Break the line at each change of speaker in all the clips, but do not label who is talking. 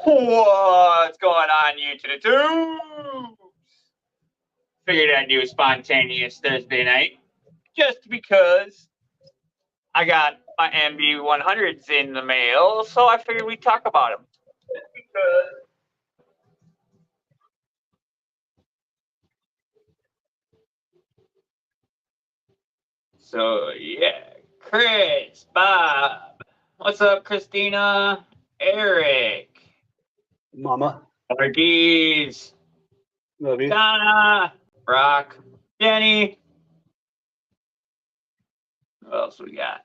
What's going on, YouTube? Figured I'd do a spontaneous Thursday night just because I got my MB100s in the mail, so I figured we'd talk about them. Just because. So, yeah. Chris, Bob. What's up, Christina? Eric.
Mama.
Marquise.
Love you.
Donna. Rock. Jenny. Who else we got?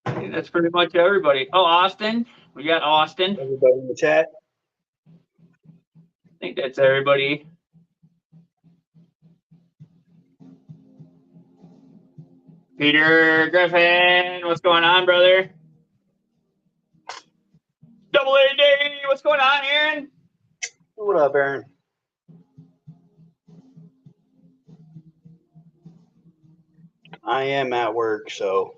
I think that's pretty much everybody. Oh, Austin. We got Austin.
Everybody in the chat.
I think that's everybody. Peter Griffin, what's going on, brother? Double A Day, what's going on, Aaron?
What up, Aaron? I am at work, so.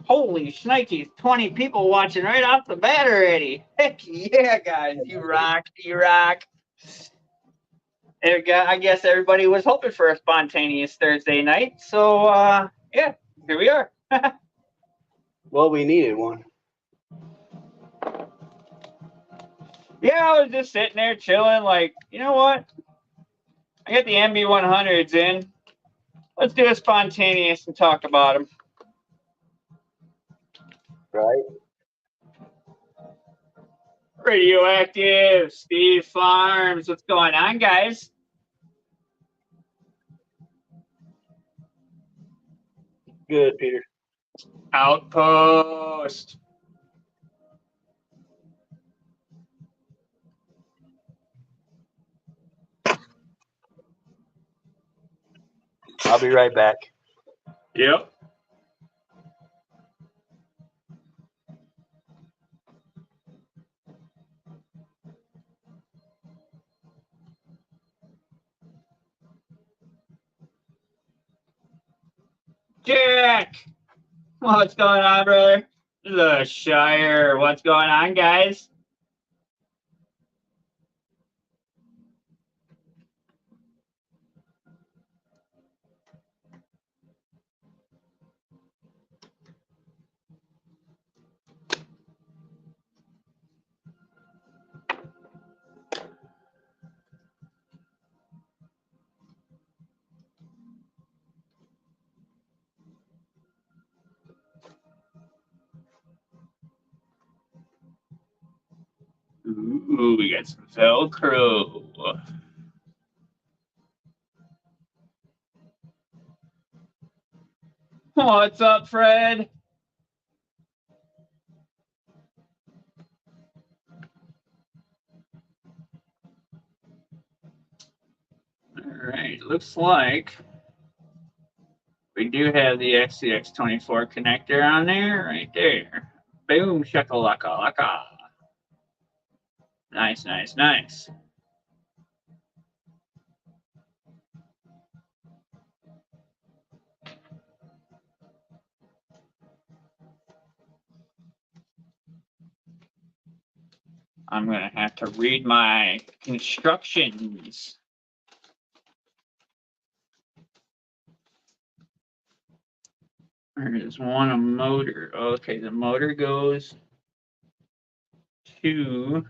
Holy shnikes, 20 people watching right off the bat already. Heck yeah, guys, you rock, you rock. I guess everybody was hoping for a spontaneous Thursday night, so yeah, here we are.
Well, we needed one.
Yeah, I was just sitting there chilling, like, you know what? I got the MB100s in. Let's do a spontaneous and talk about them.
Right.
Radioactive, Steve Farms. What's going on, guys?
Good, Peter.
Outpost.
I'll be right back.
Yep. Jack. What's going on, brother? The Shire. What's going on, guys? Ooh, we got some Velcro. What's up, Fred? All right, looks like we do have the XCX24 connector on there, right there. Boom, shakalaka laka. Nice, nice, nice. I'm going to have to read my instructions. There's one, a motor. Okay, the motor goes to...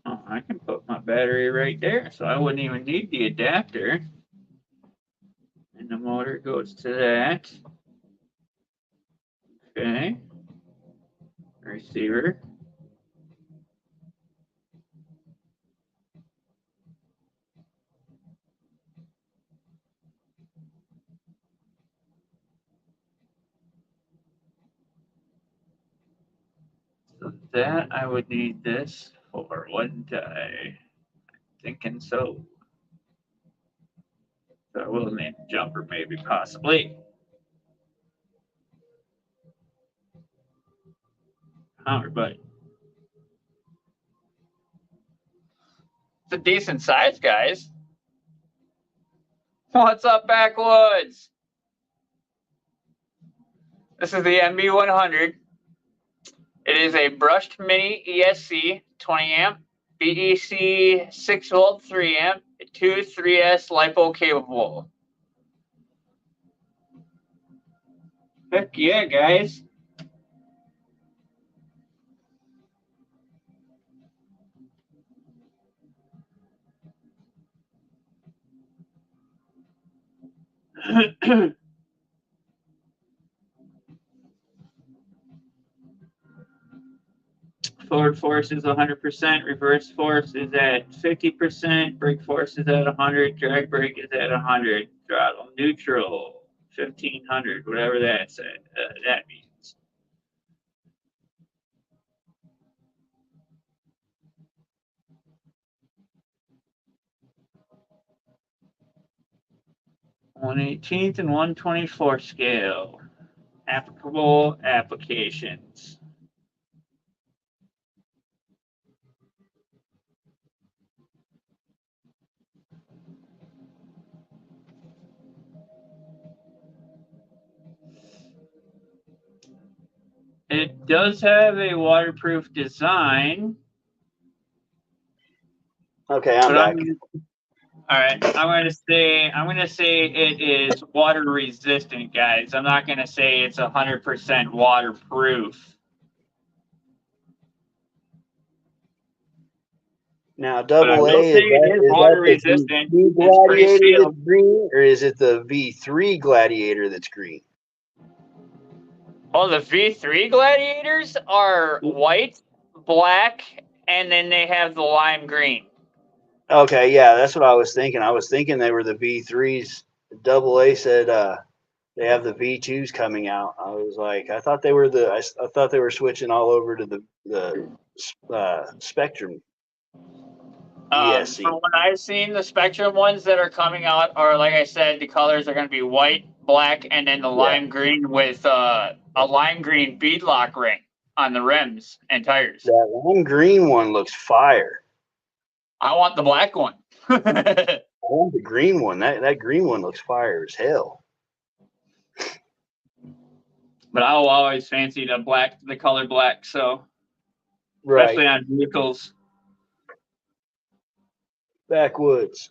Oh, I can put my battery right there, so I wouldn't even need the adapter. And the motor goes to that. Okay. Receiver. So that I would need this for, wouldn't I? Thinking so. So I will need a jumper, maybe, possibly. Everybody. It's a decent size, guys. What's up, Backwoods? This is the MB100. It is a brushed mini ESC 20 amp, BEC 6 volt 3 amp, 2 3S LiPo capable. Heck yeah, guys. Forward force is 100%, reverse force is at 50%, brake force is at 100, drag brake is at 100, throttle neutral 1500, whatever that means. (1/18) and 1/24 scale. Applicable applications. It does have a waterproof design.
Okay, I'm back.
All right, I'm gonna say it is water resistant, guys. I'm not gonna say it's 100% waterproof.
Now,
But I
double
will
A,
say it is water resistant.
the
It's pretty
Gladiator
sealed.
that's green, or is it the V3 Gladiator that's green?
Well, the V3 Gladiators are white, black, and then they have the lime green.
Okay, yeah, that's what I was thinking. I was thinking they were the V3s. Double A said they have the V2s coming out. I was like, I thought they were I thought they were switching all over to the Spectrum ESC.
From what I've seen, the Spectrum ones that are coming out are, like I said, the colors are going to be white, black, and then the lime green with a lime green beadlock ring on the rims and tires.
That lime green one looks fire.
I want the black one.
I want the green one. That green one looks fire as hell.
But I'll always fancy the color black. So,
right,
especially on vehicles.
Backwoods.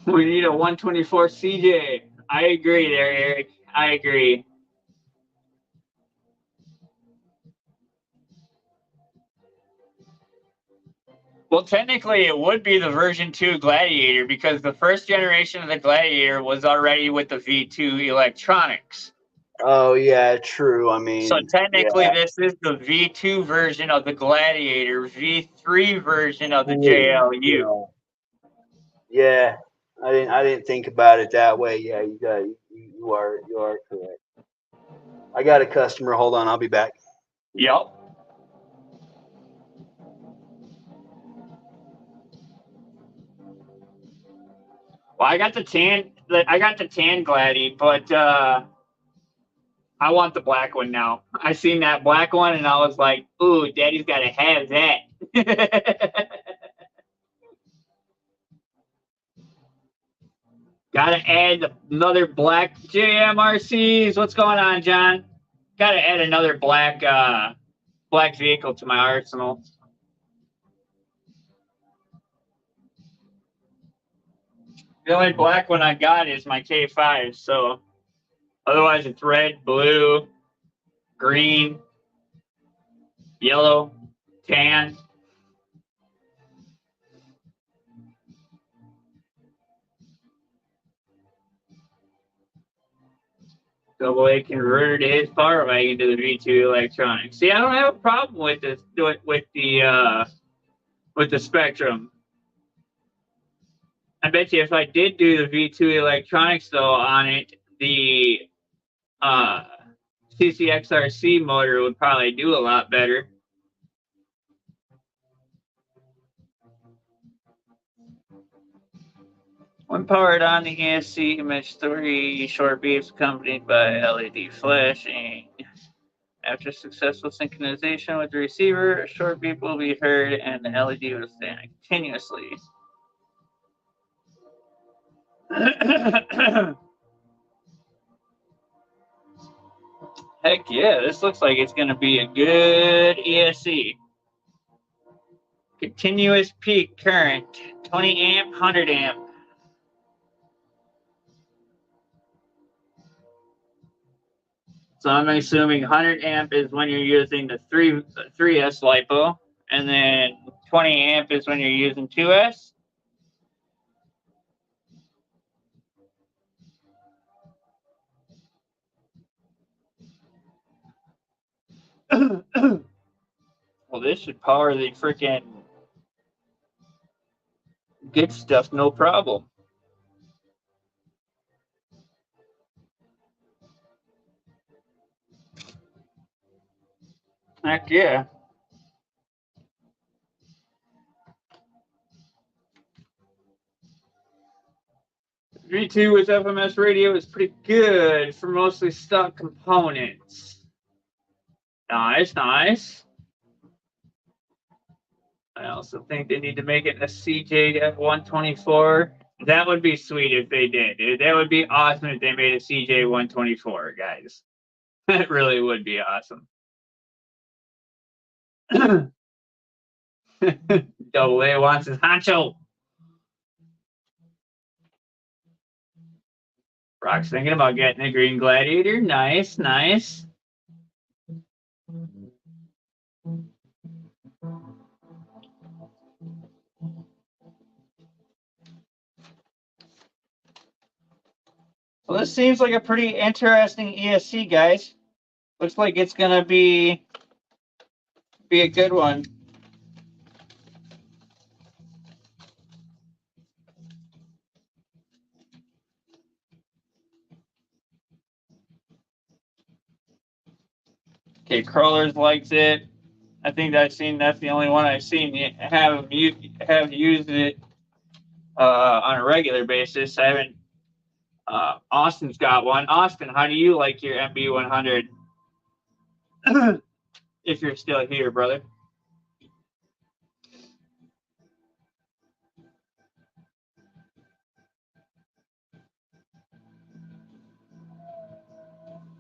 We need a 124 CJ. I agree there, Eric. I agree. Well, technically, it would be the version 2 Gladiator because the first generation of the Gladiator was already with the V2 electronics.
Oh, yeah, true. I mean,
so technically, this is the V2 version of the Gladiator, V3 version of the JLU.
Yeah, I didn't think about it that way. Yeah, you are correct. I got a customer. Hold on, I'll be back.
Yep. Well, I got the tan Gladdy, but I want the black one now. I seen that black one and I was like, ooh, Daddy's got to have that. Got to add another black JMRCs. What's going on, John? Got to add another black vehicle to my arsenal. The only black one I got is my K5, so otherwise it's red, blue, green, yellow, tan. Double A converted his power wagon to the V2 electronics. See, I don't have a problem with this with the Spectrum. I bet you if I did do the V2 electronics though on it, the CCXRC motor would probably do a lot better. When powered on, the ESC emits 3 short beeps accompanied by LED flashing. After successful synchronization with the receiver, a short beep will be heard and the LED will stand continuously. Heck yeah, this looks like it's going to be a good ESC. Continuous peak current, 20 amp, 100 amp. So I'm assuming 100 amp is when you're using the 3S LiPo, and then 20 amp is when you're using 2S. Well, this should power the freaking good stuff, no problem. Heck yeah. V2 with FMS radio is pretty good for mostly stock components. Nice, nice. I also think they need to make it a CJ124. That would be sweet if they did. That would be awesome if they made a CJ124, guys. That really would be awesome. Double A wants his honcho. Brock's thinking about getting a Green Gladiator. Nice, nice. Well, this seems like a pretty interesting ESC, guys. Looks like it's gonna be a good one. Okay, Crawlers likes it. I think that's the only one I've seen have used it on a regular basis. I haven't. Austin's got one. Austin, how do you like your MB100? If you're still here, brother.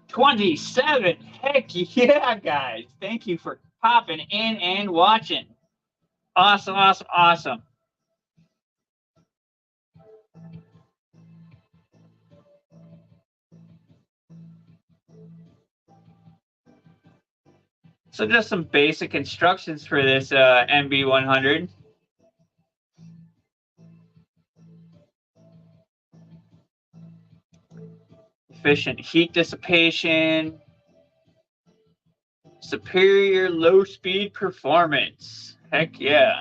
$27. Heck yeah, guys. Thank you for popping in and watching. Awesome, awesome, awesome. So just some basic instructions for this MB100. Efficient heat dissipation. Superior low speed performance. Heck yeah.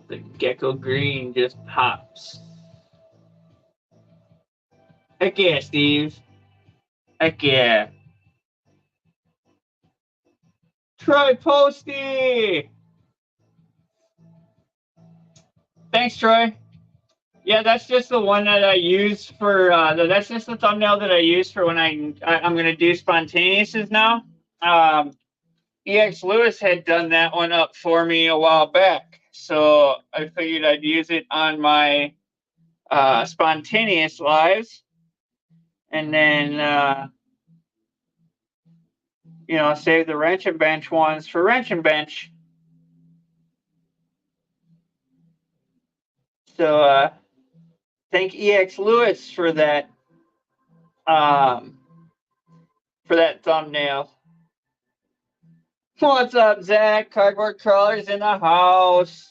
The Gecko Green just pops. Heck yeah, Steve. Heck yeah. Troy Posty! Thanks, Troy. Yeah, that's just the one that I use for, that's just the thumbnail that I use for when I'm going to do spontaneouses now. EX Lewis had done that one up for me a while back. So I figured I'd use it on my spontaneous lives. And then, you know, save the wrench and bench ones for wrench and bench. So thank EX Lewis for that thumbnail. What's up, Zach? Cardboard Crawlers in the house.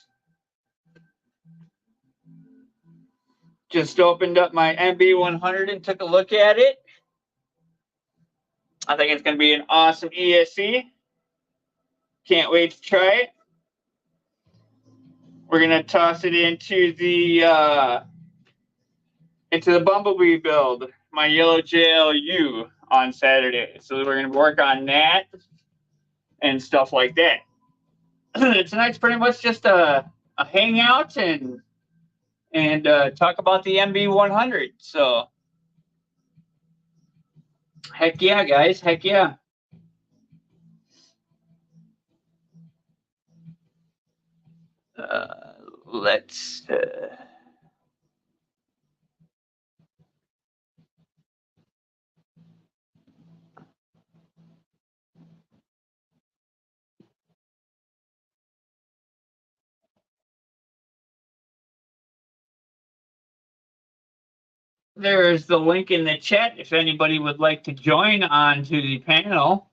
Just opened up my MB100 and took a look at it. I think it's going to be an awesome ESC. Can't wait to try it. we're gonna toss it into the Bumblebee build, my yellow JLU on Saturday. So we're gonna work on that and stuff like that. Tonight's pretty much just a hangout and talk about the MB100. So heck yeah, guys, heck yeah. Let's. There's the link in the chat if anybody would like to join on to the panel.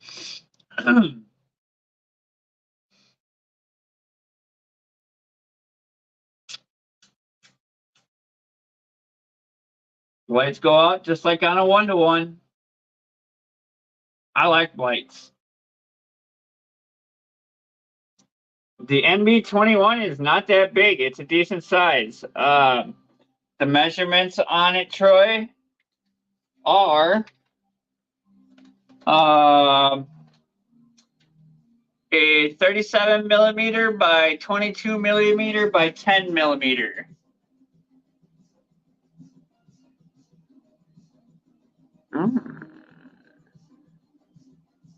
Lights go out just like on a 1-to-1. I like lights. The MB21 is not that big. It's a decent size. The measurements on it, Troy, are a 37 millimeter by 22 millimeter by 10 millimeter.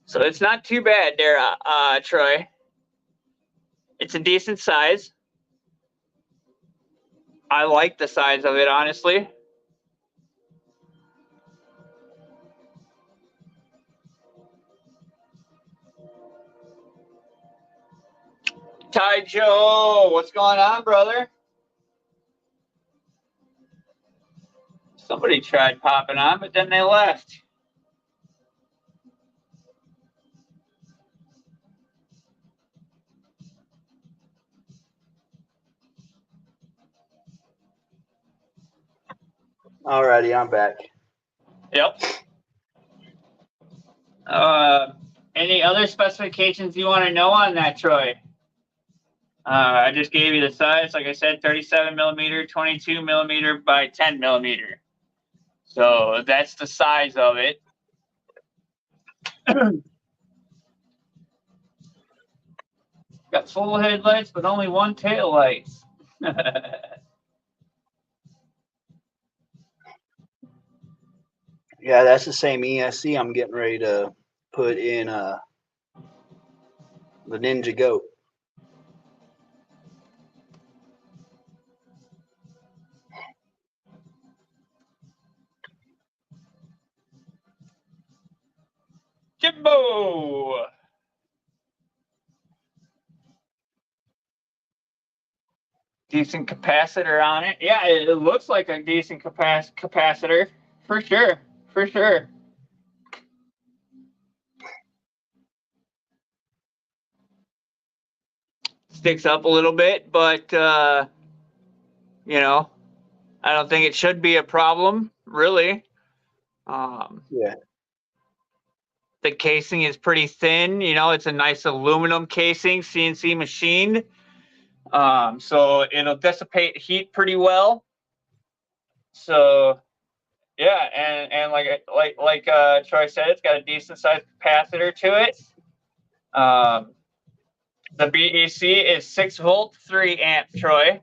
So it's not too bad there, Troy. It's a decent size. I like the size of it, honestly. Ty Joe, what's going on, brother? Somebody tried popping on, but then they left.
Alrighty, I'm back.
Yep. Any other specifications you want to know on that, Troy? I just gave you the size, like I said, 37 millimeter, 22 millimeter by 10 millimeter. So that's the size of it. Got full headlights, but only one tail light.
Yeah, that's the same ESC I'm getting ready to put in the Ninja Goat.
Jimbo! Decent capacitor on it. Yeah, it looks like a decent capacitor. For sure. For sure. Sticks up a little bit, but, you know, I don't think it should be a problem, really.
Yeah.
The casing is pretty thin. You know, it's a nice aluminum casing, CNC machined. So it'll dissipate heat pretty well. So yeah, and like Troy said, it's got a decent sized capacitor to it. The BEC is 6-volt, 3 amp, Troy.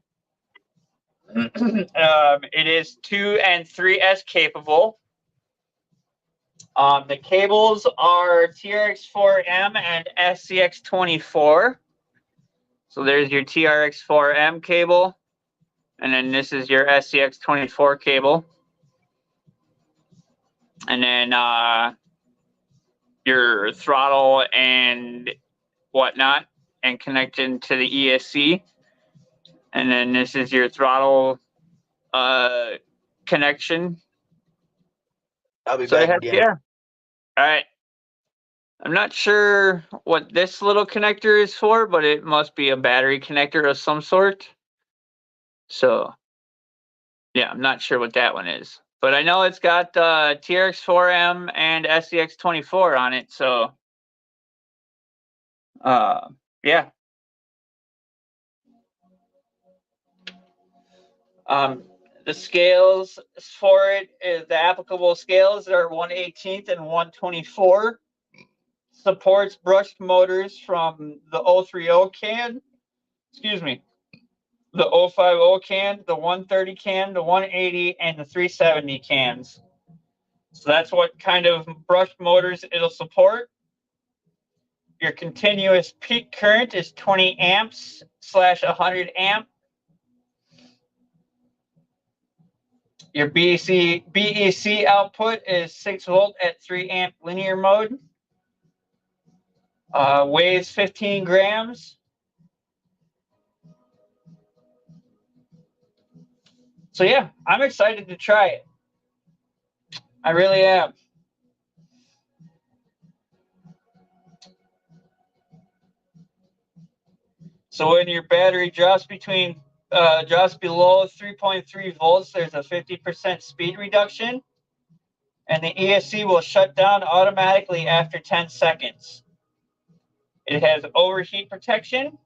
It is 2 and 3S capable. The cables are TRX4M and SCX24. So there's your TRX4M cable, and then this is your SCX24 cable. And then your throttle and whatnot, and connected to the ESC. And then this is your throttle connection.
I'll be back again.
Yeah. All right. I'm not sure what this little connector is for, but it must be a battery connector of some sort. So, yeah, I'm not sure what that one is. But I know it's got TRX4M and SCX24 on it. So, yeah. The scales for it, the applicable scales are 1/18 and 1/24. Supports brushed motors from the 030 can, excuse me, the 050 can, the 130 can, the 180, and the 370 cans. So that's what kind of brushed motors it'll support. Your continuous peak current is 20 amps / 100 amp. Your BEC output is 6 volt at 3 amp linear mode. Weighs 15 grams. So yeah, I'm excited to try it. I really am. So when your battery drops below 3.3 volts, there's a 50% speed reduction, and the ESC will shut down automatically after 10 seconds. It has overheat protection,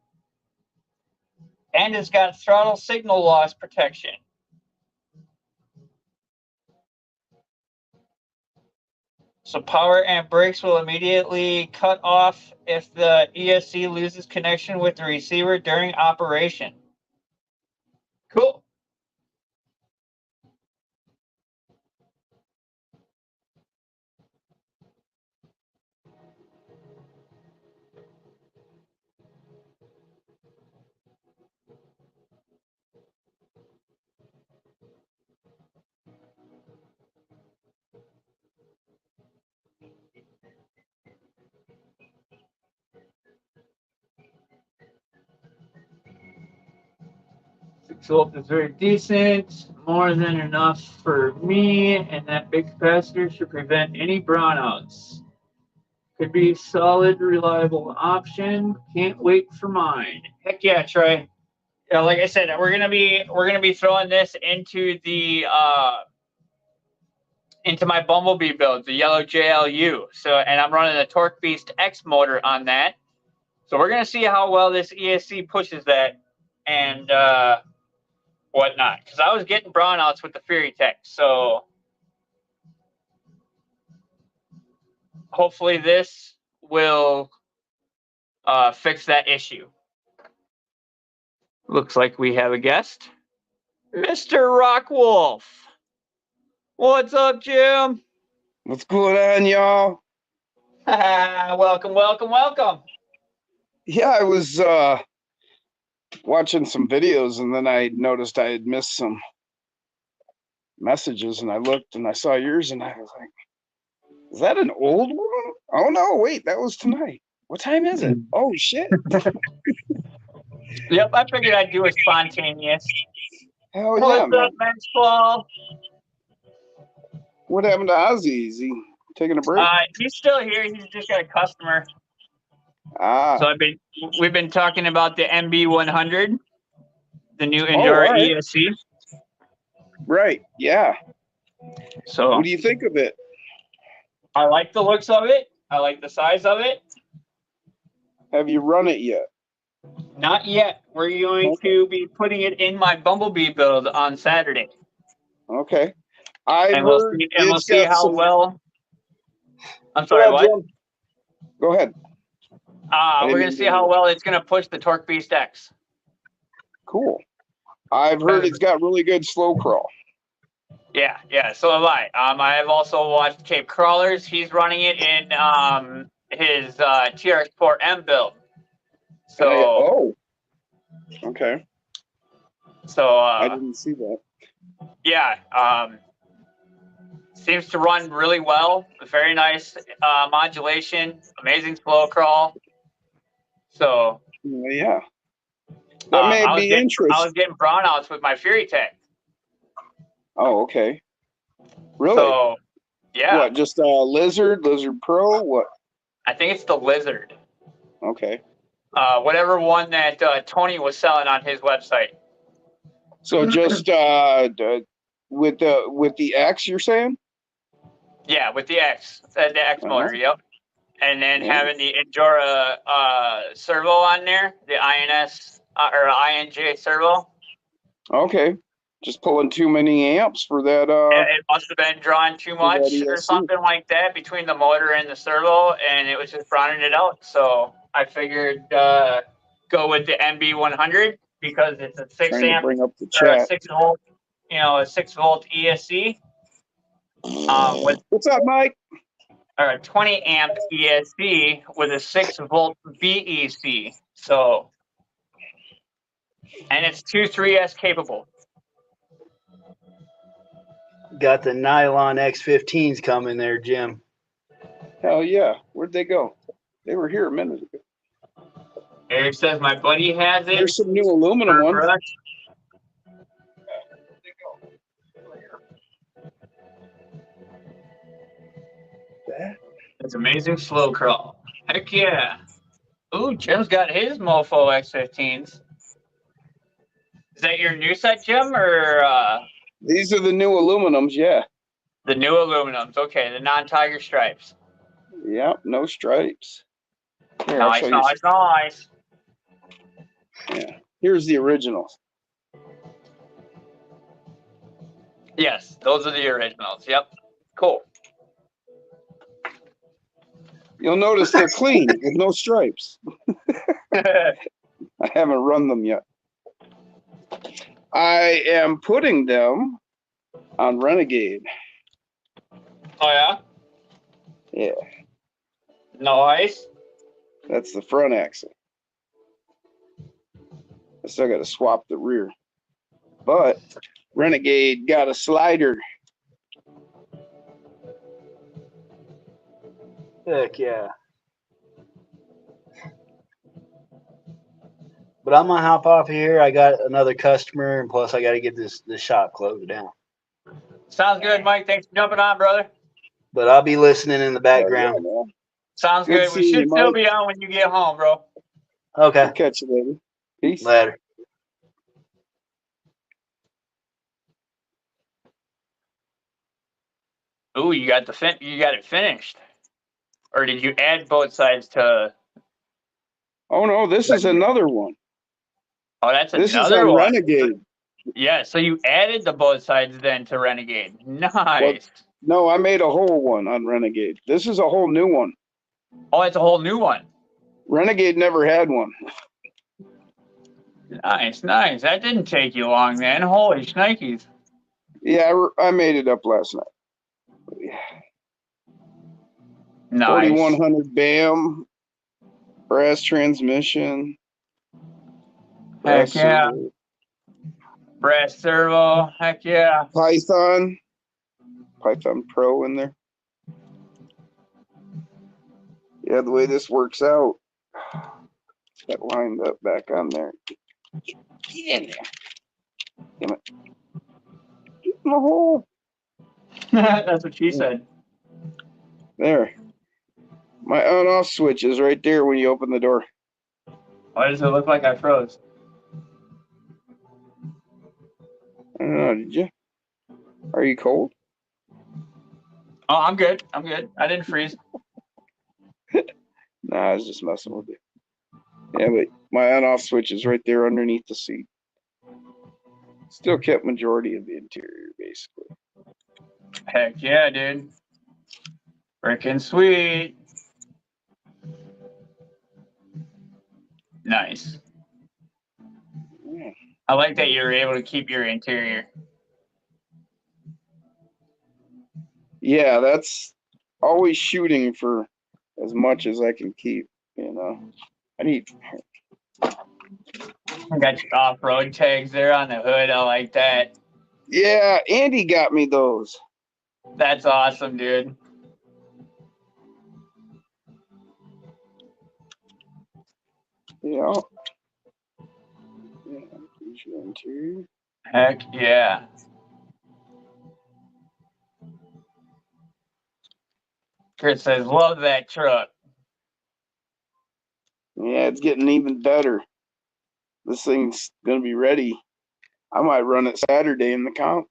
and it's got throttle signal loss protection. So power and brakes will immediately cut off if the ESC loses connection with the receiver during operation. Cool. Volt is very decent, more than enough for me, and that big capacitor should prevent any brownouts. Could be solid, reliable option. Can't wait for mine. Heck yeah, Troy. Yeah, like I said, we're gonna be throwing this into the into my Bumblebee build, the yellow JLU. So, and I'm running the Torque Beast X motor on that. So we're gonna see how well this ESC pushes that, and whatnot, because I was getting brownouts with the Fury Tech. So hopefully this will fix that issue. Looks like we have a guest, Mr. Rockwolf. What's up, Jim?
What's going on, y'all?
Welcome, welcome, welcome.
Yeah, I was watching some videos, and then I noticed I had missed some messages, and I looked and I saw yours, and I was like, is that an old one? Oh no, wait, that was tonight. What time is it? Oh shit.
Yep, I figured I'd do a spontaneous.
Hell yeah,
What's
man.
up, Men's Paul?
What happened to Ozzy? Is he taking a break?
He's still here. He's just got a customer.
Ah.
So we've been talking about the MB100, the new Endura
right.
ESC.
Right, yeah.
So
what do you think of it?
I like the looks of it. I like the size of it.
Have you run it yet?
Not yet. We're going to be putting it in my Bumblebee build on Saturday.
Okay.
And we'll see how well. I'm sorry, what?
Jim. Go ahead.
We're going to see how well it's going to push the Torque Beast X.
Cool. I've heard it's got really good slow crawl.
Yeah, so have I. I have also watched Cape Crawlers. He's running it in his TRX4M build. So.
Okay.
So.
I didn't see that.
Yeah. Seems to run really well. Very nice modulation. Amazing slow crawl. So.
Yeah. That may be interesting.
I was getting brownouts with my Fury Tech.
Oh, okay. Really?
So, yeah.
What, just Lizard Pro? What?
I think it's the Lizard.
Okay.
Whatever one that Tony was selling on his website.
So just with the X, you're saying?
Yeah, with the X, the X motor. Yep. And then having the Endura servo on there, the INS or INJ servo.
Okay. Just pulling too many amps for that.
It must have been drawing too much or
ESC.
something like that between the motor and the servo, and it was just browning it out. So I figured go with the MB100 because it's a 6
Trying to
amp
bring up the
or a
chat.
6 volt, a 6 volt ESC with
What's up, Mike?
or a 20 amp ESC with a 6 volt VEC. So, and it's 2.3S capable.
Got the nylon X15s coming there, Jim.
Hell yeah. Where'd they go? They were here a minute ago.
Eric says my buddy has it.
There's some new aluminum
for
ones.
brush. It's amazing slow crawl. Heck yeah. Ooh, Jim's got his Mofo X15s. Is that your new set, Jim, or
These are the new aluminums, yeah.
the new aluminums? Okay, the non-tiger stripes.
Yep, no stripes. Here, I'll
Nice,
show you.
nice, nice.
Yeah. Here's the originals.
Yes, those are the originals. Yep. Cool.
You'll notice they're clean with no stripes. I haven't run them yet. I am putting them on Renegade.
Oh, yeah?
Yeah,
Nice.
that's the front axle. I still got to swap the rear. But Renegade got a slider.
Heck yeah. But I'm gonna hop off here. I got another customer, and plus I got to get this shop closed down.
Sounds good, Mike. Thanks for jumping on, brother.
But I'll be listening in the background.
Yeah,
Sounds
Good
good. We
seeing
should
you,
still
Mike.
be on when you get home, bro.
Okay,
I'll catch you later. Peace.
later.
Ooh, you got it finished. Or did you add both sides to?
Oh no, this is another one.
Oh, that's
This is
another
on
one.
Renegade.
Yeah, so you added the both sides then to Renegade. Nice.
No, I made a whole one on Renegade. This is a whole new one.
Oh, it's a whole new one.
Renegade never had one.
Nice, nice. That didn't take you long, then. Holy shnikes.
Yeah, I made it up last night.
Nice.
4100 BAM, brass transmission.
Heck
brass
yeah.
servo,
Brass servo. Heck yeah.
Python Pro in there. Yeah, the way this works out, that lined up back on there. Get in there. Damn it. Get in the hole.
That's what she said.
There. My on-off switch is right there when you open the door.
Why does it look like I froze?
I don't know, did you? Are you cold?
Oh, I'm good. I'm good. I didn't freeze.
Nah, I was just messing with you. Yeah, but my on-off switch is right there underneath the seat. Still kept majority of the interior, basically.
Heck yeah, dude. Freaking sweet. Nice.
Yeah.
I like that you're able to keep your interior.
Yeah, that's always shooting for as much as I can keep, you know. I need,
I got your off-road tags there on the hood. I like that.
yeah, Andy got me those.
That's awesome, dude.
Yeah. Yeah, here's your interior.
Heck yeah. Chris says, love that truck.
Yeah, it's getting even better. This thing's gonna be ready. I might run it Saturday in the comp.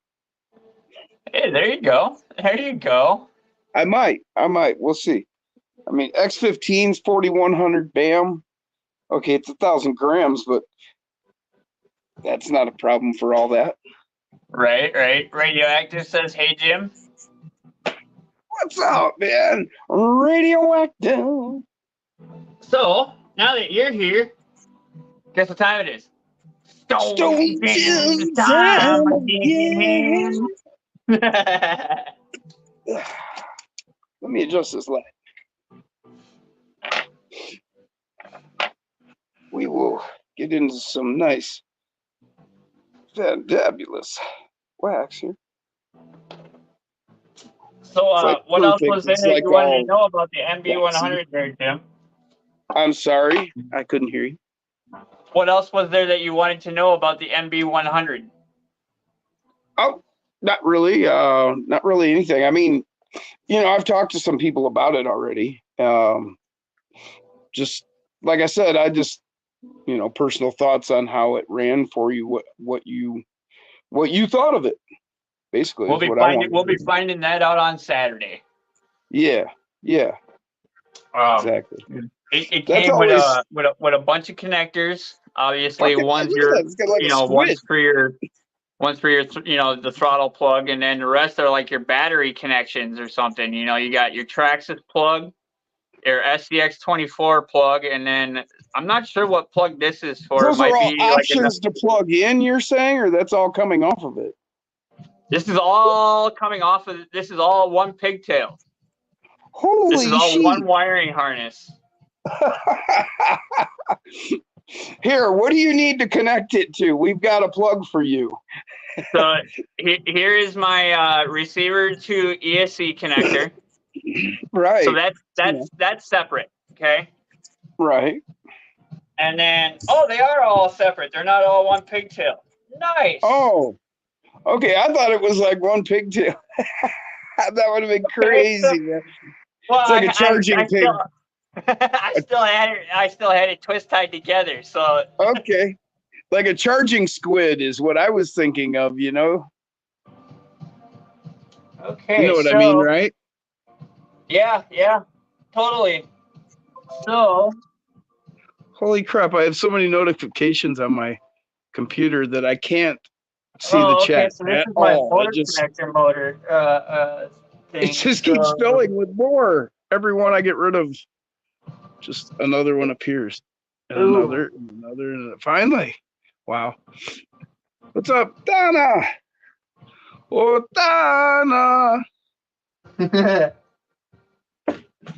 Hey, there you go. There you go.
I might. We'll see. I mean, X15's 4100 BAM. Okay, it's 1,000 grams, but that's not a problem for all that.
Right, right. Radioactive says, "Hey Jim."
What's up, man? Radioactive.
So now that you're here, guess what time it is? Stone
Stone
Jim's
Jim
time
time
again.
again. Let me adjust this light. We will get into some nice, fantabulous wax here.
So,
It's like
what else
perfect.
was there
It's
that
like
you wanted
all
to know about the
waxy.
MB100 there, Jim?
I'm sorry, I couldn't hear you.
What else was there that you wanted to know about the MB100?
Oh, not really. Not really anything. I mean, I've talked to some people about it already. Just like I said, I just, personal thoughts on how it ran for you, what you thought of it. Basically, is what I want.
We'll be finding that out on Saturday.
Yeah, exactly.
It
That's
came
always
with a bunch of connectors. Obviously,
look at that. It's got like a squid.
one's for your the throttle plug, and then the rest are like your battery connections or something. You got your Traxxas plug, your SCX24 plug, and then I'm not sure what plug this is for.
Those
It might
are all
be
options to plug in, you're saying, or that's all coming off of it?
This is all coming off of. This is all one pigtail.
Holy
This is all
shit.
one wiring harness.
Here, what do you need to connect it to? We've got a plug for you.
So here is my receiver to ESC connector.
Right.
So that's separate. Okay.
Right.
And then they are all separate. They're not all one pigtail. Nice.
Oh, okay. I thought it was like one pigtail. That would have been crazy.
Well,
it's like a charging pig.
I still had it twist tied together. So
okay, like a charging squid is what I was thinking of.
Okay.
You know what I mean, right?
Yeah, totally. So.
Holy crap! I have so many notifications on my computer that I can't see the chat
so this
at
is my
all.
motor connector motor thing.
It just keeps filling with more. Every one I get rid of, just another one appears. And another, and finally. Wow. What's up, Donna? Oh, Donna.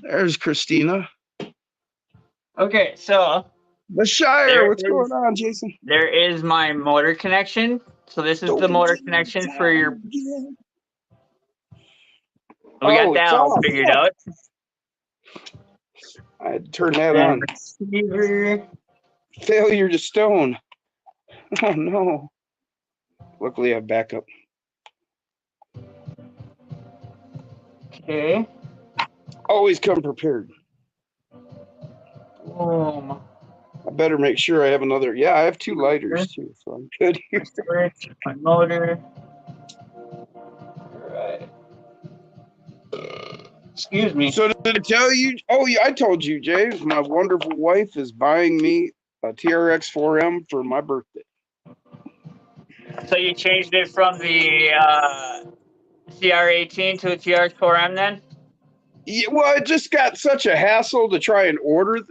There's Christina.
Okay, so
the Shire. What's going on, Jason?
There is my motor connection. So this is the motor connection for your. We got that all figured out.
I had to turn that on. Failure to stone. Oh no. Luckily I have backup.
Okay.
Always come prepared. I better make sure I have another. Yeah, I have 2 lighters too, so I'm good here.
My motor. All right. Excuse me.
So did I tell you? Oh, yeah, I told you, James. My wonderful wife is buying me a TRX 4M for my birthday.
So you changed it from the CR18 to a TRX 4M then?
Yeah, well, it just got such a hassle to try and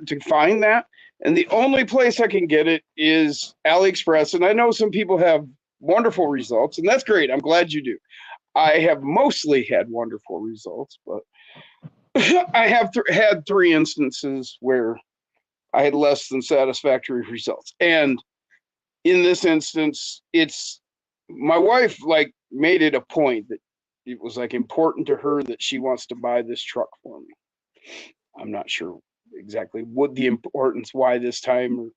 to find that. And the only place I can get it is AliExpress. And I know some people have wonderful results, and that's great. I'm glad you do. I have mostly had wonderful results, but I have had 3 instances where I had less than satisfactory results. And in this instance, it's my wife made it a point that it was important to her that she wants to buy this truck for me. I'm not sure exactly what the importance, why this time or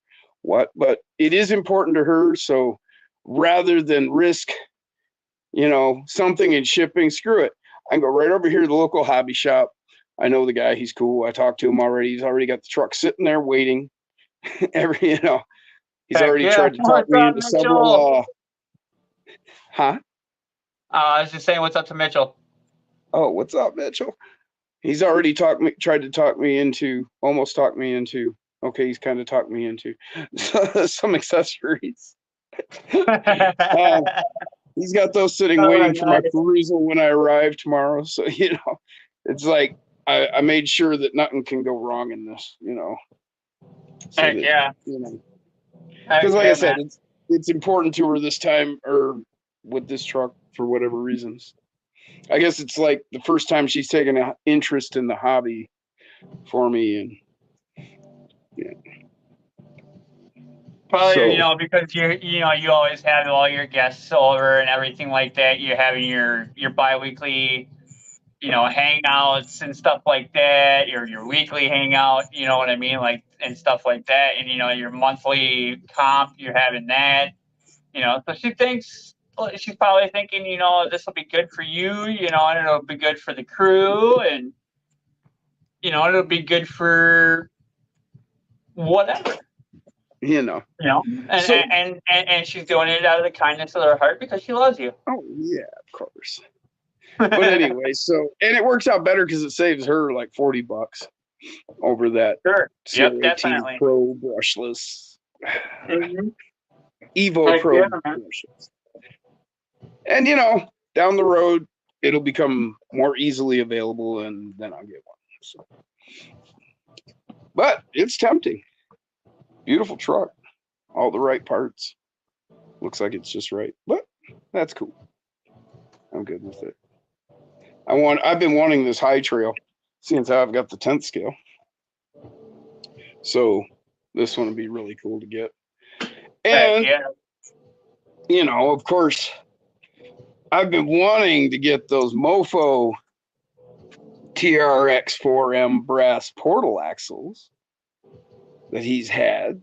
what, but it is important to her. So rather than risk, something in shipping, screw it. I can go right over here to the local hobby shop. I know the guy, he's cool. I talked to him already. He's already got the truck sitting there waiting. He's already tried to talk me into several Huh?
I was just saying what's up to Mitchell.
Oh, what's up, Mitchell? He's already tried to talk me into, almost talked me into, okay, he's kind of talked me into some accessories. He's got those sitting
Oh,
waiting for my
nice.
perusal when I arrive tomorrow. So, it's like I made sure that nothing can go wrong in this, So
Heck
that,
yeah.
Because like I
Yeah,
said,
man.
it's important to her this time or with this truck for whatever reasons. I guess it's like the first time she's taken an interest in the hobby for me, and
Probably,
so
because you always have all your guests over and everything like that. You're having your biweekly, hangouts and stuff like that, your weekly hangout, you know what I mean? Like, and stuff like that. And, your monthly comp, you're having that, so she's probably thinking, this will be good for you, and it'll be good for the crew and, it'll be good for whatever.
So,
And she's doing it out of the kindness of her heart because she loves you.
oh yeah, of course. But anyway, and it works out better because it saves her like $40 over that
Sure. Yep,
CR18
definitely.
Pro brushless
Mm-hmm.
Evo
Heck
Pro
yeah, man.
brushless. And down the road it'll become more easily available, and then I'll get one. So, but it's tempting. Beautiful truck, all the right parts. Looks like it's just right, but that's cool. I'm good with it. I've been wanting this high trail since I've got the 10th scale. So this one would be really cool to get. And
Heck yeah.
of course, I've been wanting to get those Mofo TRX4M brass portal axles that he's had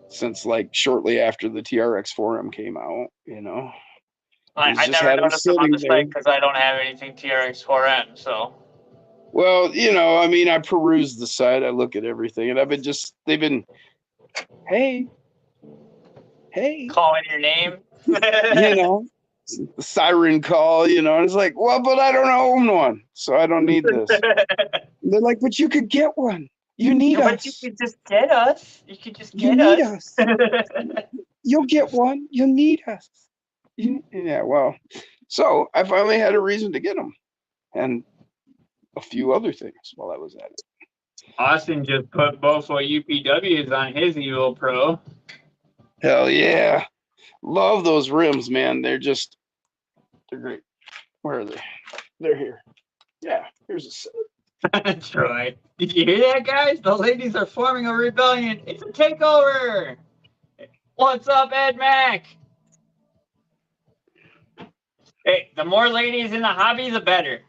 since like shortly after the TRX4M came out,
I
just
never
had 'em
noticed them on the
sitting there.
site because I don't have anything TRX4M. So
Well, I peruse the site, I look at everything, and they've been, hey,
calling your name.
the siren call, and it's like, well, but I don't own one, so I don't need this. And they're like, but you could get one. You need
But
us.
you could just get us. You could just
You
get
need
us.
us. You'll get one. You need us. Yeah, well, so I finally had a reason to get them, and a few other things while I was at it.
Austin just put both UPWs on his Evo Pro.
Hell yeah. Love those rims, man. They're great. Where are they? They're here. Yeah, here's a set.
Troy, did you hear that, guys? The ladies are forming a rebellion. It's a takeover. What's up, Ed Mac? Hey, the more ladies in the hobby, the better.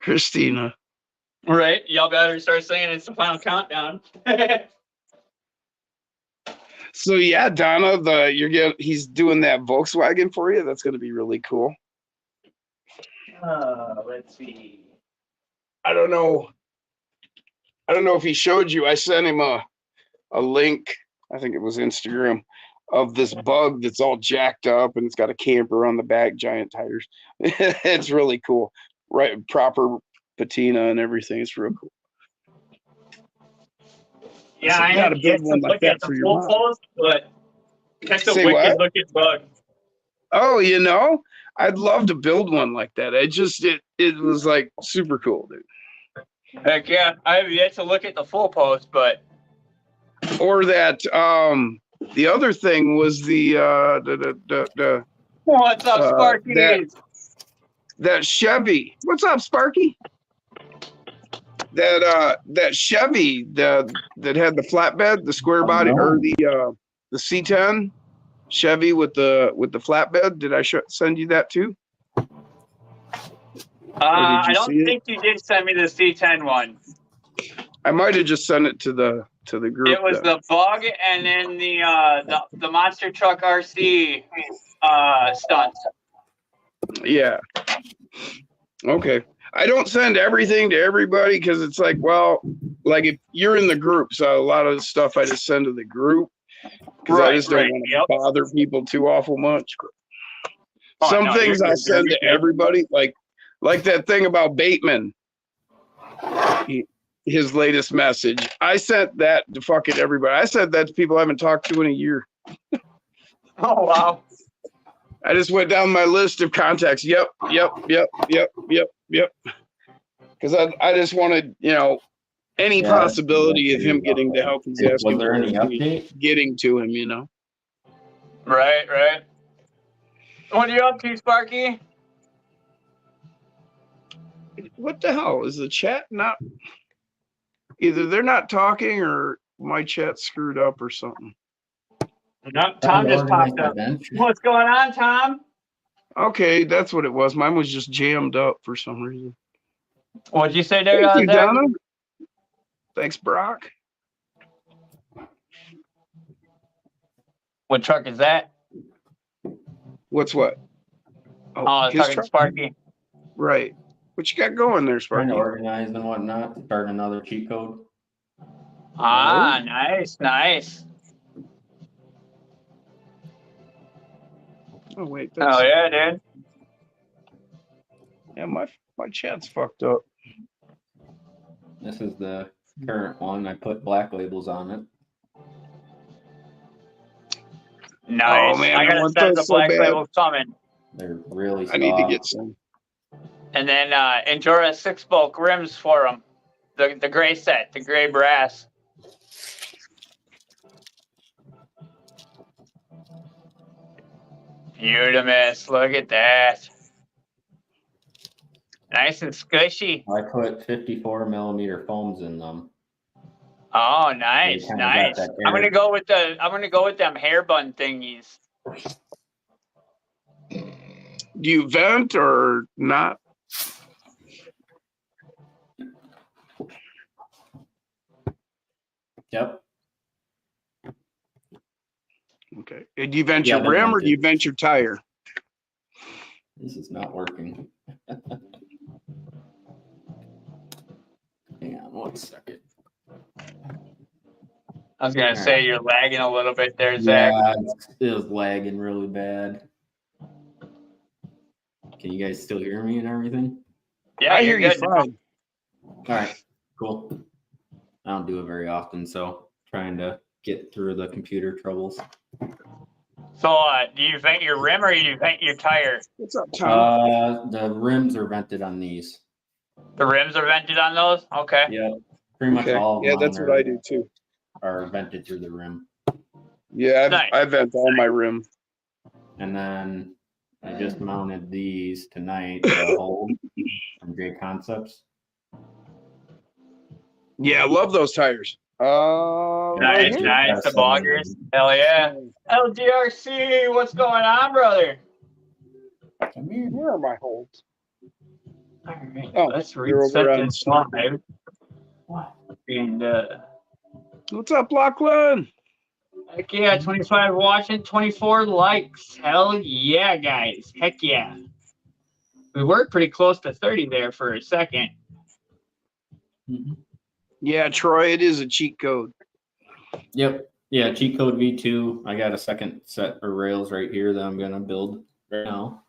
Christina.
Right? Y'all better start saying it's the final countdown.
So yeah, Donna, he's doing that Volkswagen for you. That's gonna be really cool.
Let's see.
I don't know if he showed you. I sent him a link, I think it was Instagram, of this bug that's all jacked up and it's got a camper on the back, giant tires. It's really cool. Right, proper patina and everything. It's real cool.
Yeah, I
gotta
had
build
to
one like
look
that
at the
for your
full
mom.
post, but that's a
Say
wicked
what?
looking bug.
Oh, I'd love to build one like that. It was like super cool, dude.
Heck yeah. I have yet to look at the full post, but
Or that the other thing was the
what's up, Sparky?
that Chevy. What's up, Sparky? That Chevy that had the flatbed, the square body, or the C10 Chevy with the flatbed. Did I send you that too?
I don't think you did send me the C10 one.
I might have just sent it to the group.
It was the bug and then the monster truck RC stunts.
Yeah. Okay. I don't send everything to everybody because it's like, well, like if you're in the group, so a lot of the stuff I just send to the group because I just don't want to bother people too awful much. Some things I'll send to everybody, like that thing about Bateman. his latest message. I sent that to fucking everybody. I sent that to people I haven't talked to in a year.
Oh wow.
I just went down my list of contacts. Yep. Because I just wanted, any
Yeah,
possibility of
there
him
you go.
getting the help he's
Was
asking
there
for,
any update?
getting to him.
Right. What are you up to, Sparky?
What the hell is the chat not? Either they're not talking or my chat's screwed up or something.
No,
Trying
Tom
to
just
organize
popped
my
up.
bench.
What's going on, Tom?
Okay, that's what it was. Mine was just jammed up for some reason.
What'd you say there,
Thank you,
Zach?
Donna. Thanks, Brock.
What truck is that?
What's what?
Oh, I was
his
talking to
truck?
Sparky.
Right. What you got going there,
Trying
Sparky?
to organize and whatnot. Start another cheat code.
Ah, nice.
Oh wait.
Oh yeah, dude.
Yeah, my chat's fucked up.
This is the current one. I put black labels on it.
Nice.
Oh, man,
I
I
gotta
want
send the
those so
black
bad.
label coming.
They're really soft.
I need to get some.
And then Endura 6-spoke rims for them. The gray set, the gray brass. Beautimous. Look at that. Nice and squishy.
I put 54 millimeter foams in them.
Oh, nice.
They kinda got that
I'm gonna
air.
go with them hair bun thingies.
Do you vent or not?
Yep.
Okay. And do you vent
Yeah,
your
they're
rim or do you
vented.
vent your tire?
This is not working. Hang on 1 second.
I was gonna say you're lagging a little bit there, Zach.
Yeah, it was lagging really bad. Can you guys still hear me and everything?
Yeah,
I hear
you're
you
good.
fine.
All right, cool. I don't do it very often, so trying to get through the computer troubles.
So, do you vent your rim or do you vent your tire?
What's up, Tom?
The rims are vented on these.
The rims are vented on those? Okay.
Yeah, pretty much
Okay.
all of
Yeah,
mine
that's what I do too.
are vented through the rim.
Yeah,
Nice.
I vent all my rim.
And then I just mounted these tonight to hold from J Concepts.
Yeah, I love those tires.
Nice,
Right here.
nice. The boggers. Hell yeah. LGRC, what's going on, brother?
Come here.
Where are my holds?
All right,
Oh,
let's
you're over
reset
on
this
Snap.
live. And
What's up, Lachlan?
heck yeah, 25 watching, 24 likes. Hell yeah, guys. Heck yeah. We were pretty close to 30 there for a second.
Mhm.
Yeah, Troy, it is a cheat code.
Yep. Yeah, cheat code V2. I got a second set of rails right here that I'm gonna build right now.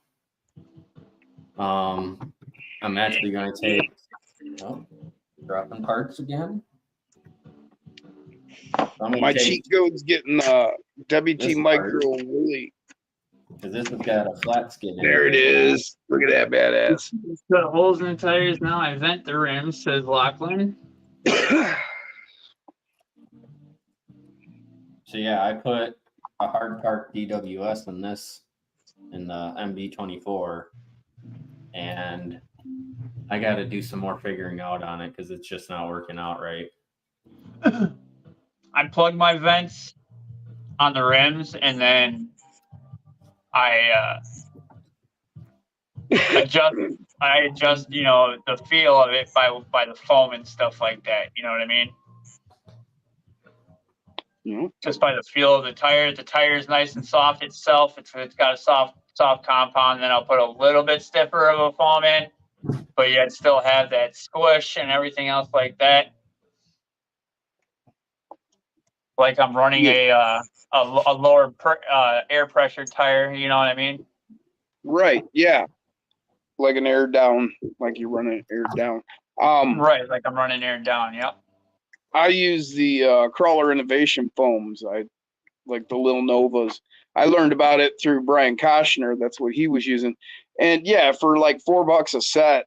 I'm actually gonna take dropping parts again.
My cheat code's getting WT
This
Micro
part.
Willie.
Because this has got a flat skin. in
There it is. Look at that badass.
It's got holes in the tires now. I vent the rims, says Lachlan.
So yeah, I put a hard part DWS in this in the MB24, and I got to do some more figuring out on it because it's just not working out right.
I plug my vents on the rims and then I adjust, the feel of it by the foam and stuff like that. You know what I mean?
Yeah.
Just by the feel of the tire. The tire is nice and soft itself. It's got a soft compound. Then I'll put a little bit stiffer of a foam in, but yet still have that squish and everything else like that. Like I'm running a lower air pressure tire. You know what I mean?
Right. Yeah. Like an air down, like you're running air down.
Right, like I'm running air down. Yep.
I use the Crawler Innovation foams. I like the Lil Novas. I learned about it through Brian Koshner. That's what he was using. And yeah, for like $4 a set,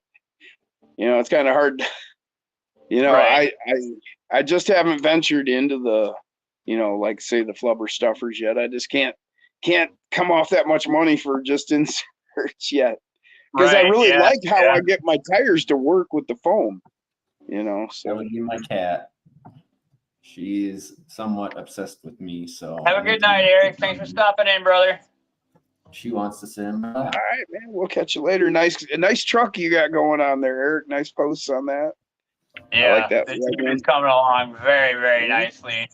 it's kind of hard.
Right.
I just haven't ventured into the, like say the flubber stuffers yet. I just can't come off that much money for just inserts yet. Because I
Right,
really
yeah,
like how
yeah.
I get my tires to work with the foam.
That
So
would be my cat. She's somewhat obsessed with me, so
Have a good night, Eric. Thanks for stopping in, brother.
She wants to sit in my lap.
all right, man. We'll catch you later. Nice truck you got going on there, Eric. Nice posts on that.
Yeah,
like that.
the Jeep is coming along very, very
Mhm.
nicely.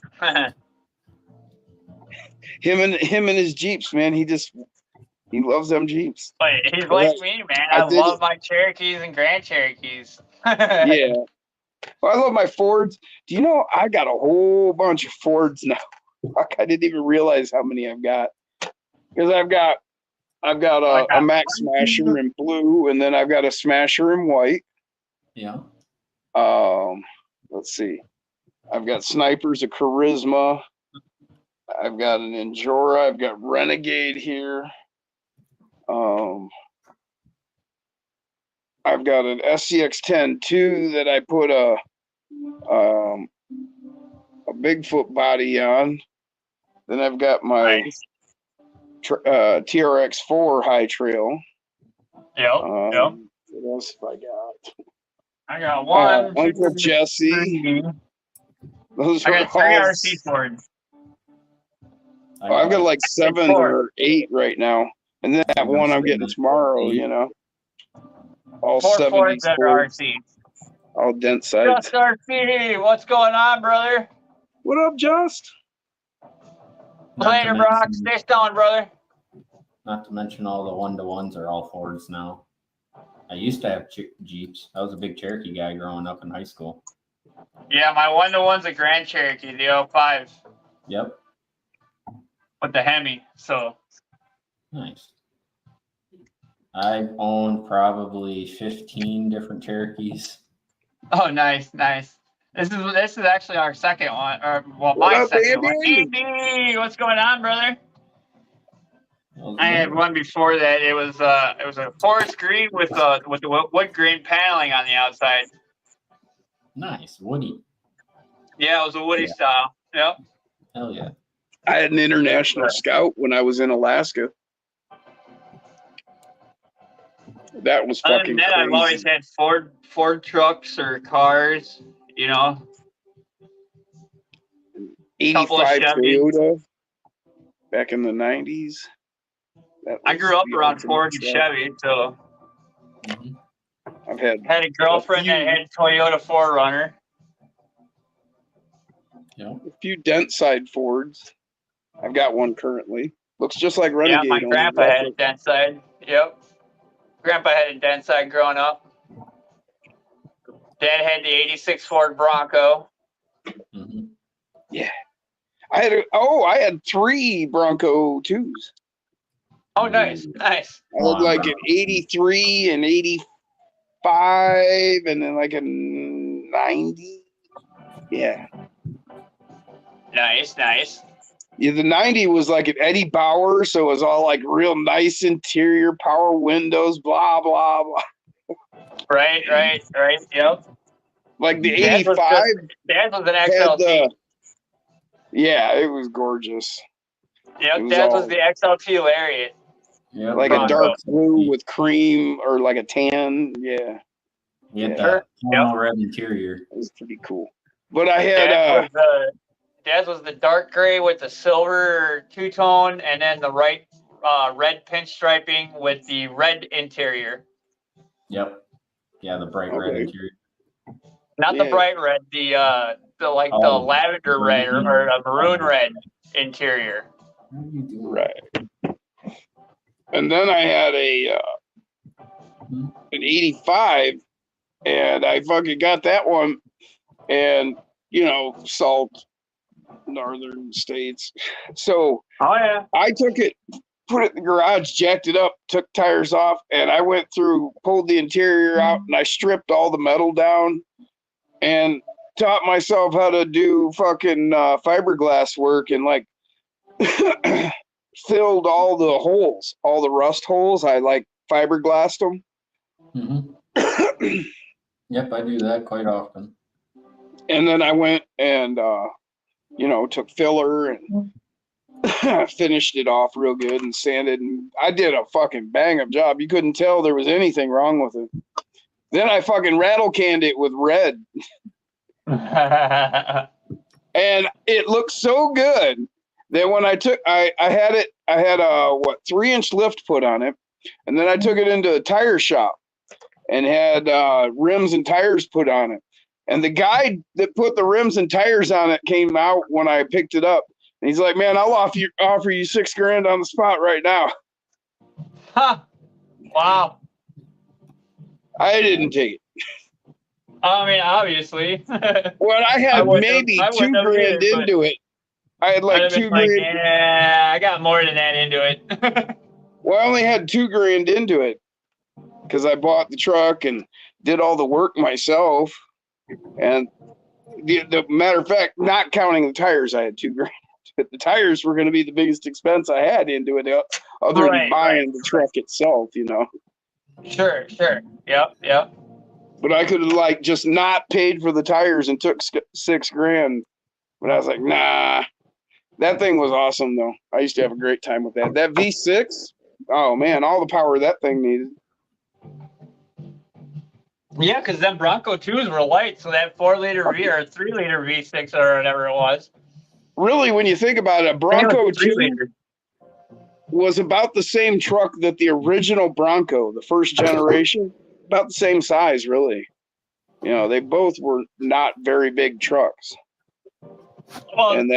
Him and his Jeeps, man. He loves them Jeeps.
But he's like me, man.
I
I
did
love
it.
my Cherokees and Grand Cherokees.
Yeah. Well, I love my Fords. Do you know I got a whole bunch of Fords now? Fuck, I didn't even realize how many I've got. Because I've got a Max Smasher in blue, and then I've got a Smasher in white.
Yeah.
Let's see. I've got Snipers, a Charisma. I've got an Endura. I've got Renegade here. I've got an SCX-10 too that I put a Bigfoot body on. Then I've got my
Nice.
TRX-4 High Trail.
Yep. Yep.
What else have I got?
I got one.
Uncle
two,
Jesse.
three.
Those
I
are
got 3
all.
RC Fords.
I've got like 7 or 8 right now, and then that one I'm getting tomorrow. All
4
70s
Fords that are
Fords,
RC.
all dent sides.
Just RC. What's going on, brother?
What up, Just?
Later, Brock. Stay stoned, brother.
Not to mention all the 1-to-1s are all Fords now. I used to have Jeeps. I was a big Cherokee guy growing up in high school.
Yeah, my 1-to-1's a Grand Cherokee, the 05,
Yep.
with the Hemi. So
Nice. I've owned probably 15 different Cherokees.
oh, nice. This is actually our second one, or well,
What
my
up,
second one.
Andy?
Andy, what's going on, brother?
Those
I had
are-
one before that. It was a forest green with the wood grain paneling on the outside.
Nice. Woody.
Yeah, it was a Woody style. Yep.
Hell yeah.
I had an international scout when I was in Alaska. That was
Other
fucking
than that,
crazy.
I've always had Ford trucks or cars.
85
Chevy.
Toyota back in the 90s.
I grew up around Ford and Chevy, so
Mhm.
I've had
had a girlfriend that had a Toyota 4Runner.
Yep.
a few dent side Fords. I've got one currently. Looks just like
Yeah,
Renegade.
my
only
grandpa
left
had a
it.
dent side. Yep. Grandpa had a dent side growing up. Dad had the 86 Ford Bronco.
Mhm.
I had 3 Bronco 2s.
Oh, nice.
I had like an 83 and 85 and then like a 90. Yeah.
Nice.
Yeah, the 90 was like an Eddie Bauer, so it was all like real nice interior, power windows, blah, blah, blah.
Right. Yep.
Like the
Dad was
85
Dad was an
had
XLT.
yeah, it was gorgeous.
Yep,
it was
Dad
all-
was the XLT Lariat.
Yep.
Like
Bronco.
a dark blue with cream or like a tan. Yeah,
You had
Sure.
that porno red interior.
it was pretty cool. But I had
Dad's was the dark gray with the silver two-tone, and then the red pinstriping with the red interior.
Yep. Yeah, the bright red
Okay.
interior.
Not the
Yeah.
bright red, the the
Oh,
lavender red or a maroon red interior.
What are you doing?
right. And then I had an 85, and I fucking got that one, and salt northern states. So
Oh yeah.
I took it put it in the garage, jacked it up, took tires off, and I went through, pulled the interior out, and I stripped all the metal down and taught myself how to do fucking fiberglass work and like filled all the holes, all the rust holes. I like fiberglassed them.
Mm-hmm. Yep, I do that quite often.
And then I went and, took filler and finished it off real good and sanded. And I did a fucking bang up job. You couldn't tell there was anything wrong with it. Then I fucking rattle canned it with red. And it looked so good that when I had a 3-inch lift put on it. And then I took it into a tire shop and had rims and tires put on it. And the guy that put the rims and tires on it came out when I picked it up. And he's like, man, I'll offer you $6,000 on the spot right now.
Huh. Wow.
I didn't take it.
I mean, obviously.
Well, I had maybe $2,000 into it. I had like $2,000.
Yeah, I got more than that into it.
Well, I only had $2,000 into it because I bought the truck and did all the work myself. And the matter of fact, not counting the tires, I had $2,000. The tires were going to be the biggest expense I had into it, other than buying the truck itself,
Sure. Yep.
But I could have like just not paid for the tires and took $6,000. But I was like, nah. That thing was awesome though. I used to have a great time with that. That V6, oh man, all the power that thing needed.
Yeah, because them Bronco 2s were light, so that 4-liter V or 3-liter V6 or whatever it was.
Really, when you think about it, a Bronco 2 was about the same truck that the original Bronco, the first generation, about the same size, really. They both were not very big trucks.
Well,
and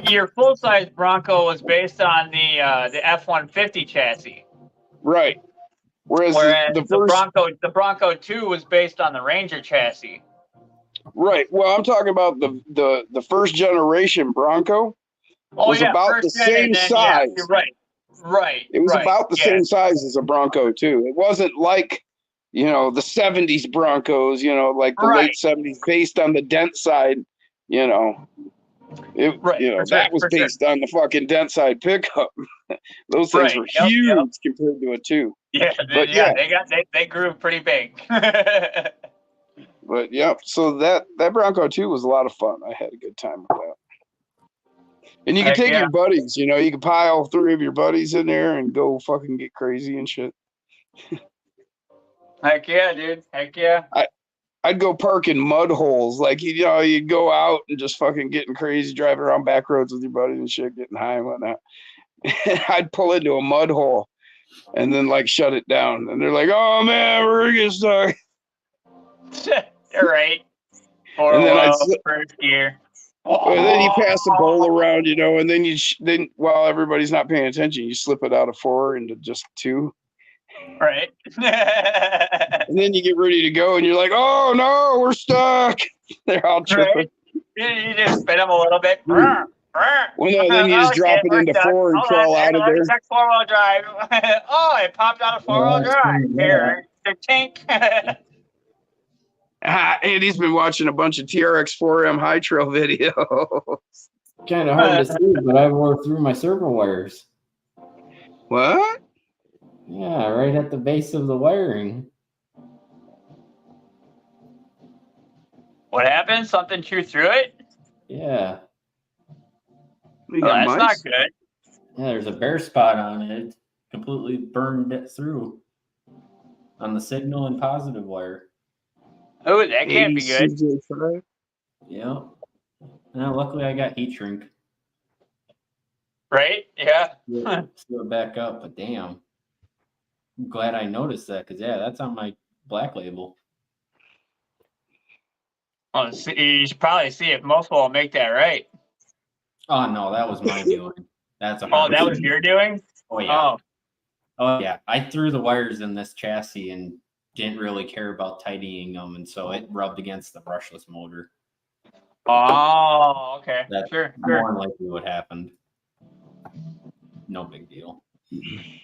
your full-size Bronco was based on the F-150 chassis.
Right. Whereas
the Bronco 2 was based on the Ranger chassis.
Right. Well, I'm talking about the first generation Bronco. Was about the same size.
Yeah, you're right. Right.
It was about the same size as a Bronco 2. It wasn't like, the 70s Broncos, like the late 70s, based on the dent side, that was based on the fucking dent side pickup. Those things were huge compared to a 2.
Yeah, they grew pretty big.
But yeah, so that Bronco 2 was a lot of fun. I had a good time with that. And you can take your buddies, you can pile 3 of your buddies in there and go fucking get crazy and shit.
Heck yeah, dude. Heck yeah.
I'd go park in mud holes. Like, you'd go out and just fucking getting crazy, driving around back roads with your buddies and shit, getting high and whatnot. I'd pull into a mud hole and then like shut it down. And they're like, oh man, we're gonna get stuck.
You're right.
And then
first gear.
And then you pass the bowl around, and then then while everybody's not paying attention, you slip it out of 4 into just 2.
Right.
And then you get ready to go, and you're like, "Oh no, we're stuck." They're all tripping.
Right. You just spin them a little bit.
Well, no, then you just drop it into 4 and crawl out of there.
Check 4-wheel drive. Oh, it popped out of 4-wheel drive. Here, the tank.
Andy's been watching a bunch of TRX 4M high trail videos.
Kind of hard to see, but I wore through my servo wires.
What?
Yeah, right at the base of the wiring.
What happened? Something chew through it?
Yeah.
That's not good.
Yeah, there's a bare spot on it. Completely burned it through on the signal and positive wire.
Oh, that can't be good.
Yeah. Now, luckily, I got heat shrink.
Right? Yeah.
Still back up, but damn. I'm glad I noticed that because, that's on my black label.
Well, you should probably see if Multiple will make that right.
Oh, no, that was my doing. That's a
Oh, that was your doing?
Oh, yeah. Oh, yeah. I threw the wires in this chassis and didn't really care about tidying them, and so it rubbed against the brushless motor.
Oh, okay.
That's
sure.
more than likely what happened. no big deal.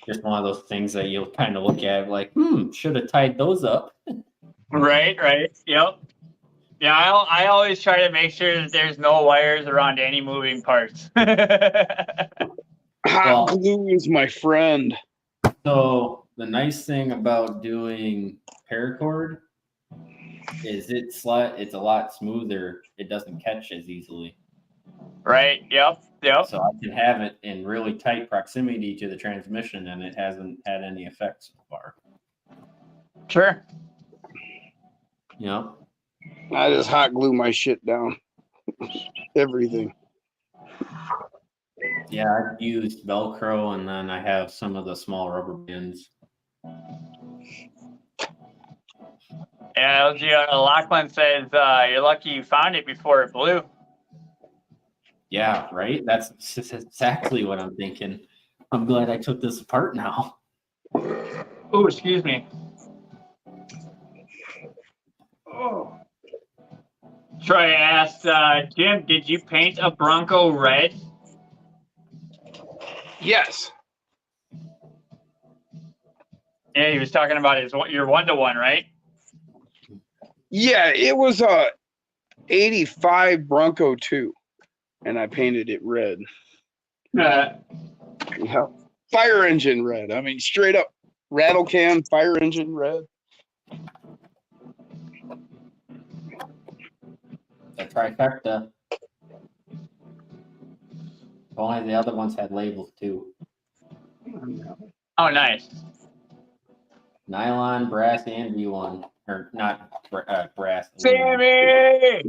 Just one of those things that you'll kind of look at like, should have tied those up.
Right. Yep. Yeah, I always try to make sure that there's no wires around any moving parts.
Hot glue is my friend.
So the nice thing about doing paracord is it's a lot smoother. It doesn't catch as easily.
Right. Yep.
So I can have it in really tight proximity to the transmission, and it hasn't had any effect so far.
Sure.
Yep.
I just hot glue my shit down. Everything.
Yeah, I've used Velcro, and then I have some of the small rubber bands.
Yeah, Lachlan says you're lucky you found it before it blew.
Yeah, right? That's exactly what I'm thinking. I'm glad I took this apart now.
Oh, excuse me. Oh. Troy asked, Jim, did you paint a Bronco red?
Yes.
Yeah, he was talking about your 1-to-1, right?
Yeah, it was a 85 Bronco 2, and I painted it red. Yeah. Fire engine red. I mean, straight up rattle can fire engine red.
The trifecta. Only the other ones had labels too.
Oh, nice.
Nylon, brass, and V1. Or not brass.
Sammy!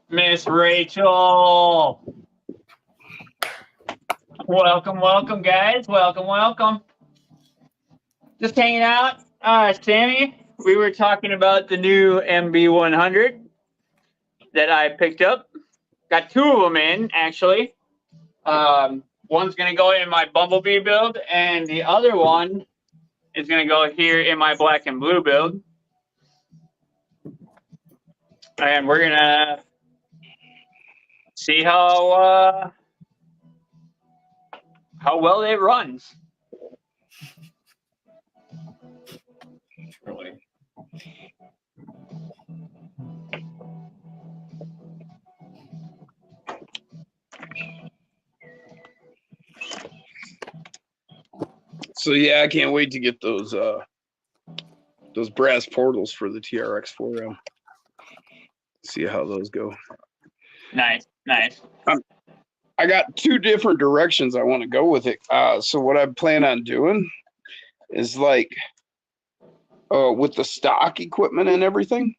Miss Rachel! Welcome, guys. Welcome. Just hanging out. Sammy, we were talking about the new MB100 that I picked up. Got 2 of them in, actually. One's going to go in my Bumblebee build, and the other one is going to go here in my black and blue build. And we're going to see how well it runs.
Really?
So yeah, I can't wait to get those brass portals for the TRX 4M. See how those go.
Nice.
I got 2 different directions I want to go with it. So what I plan on doing is like with the stock equipment and everything,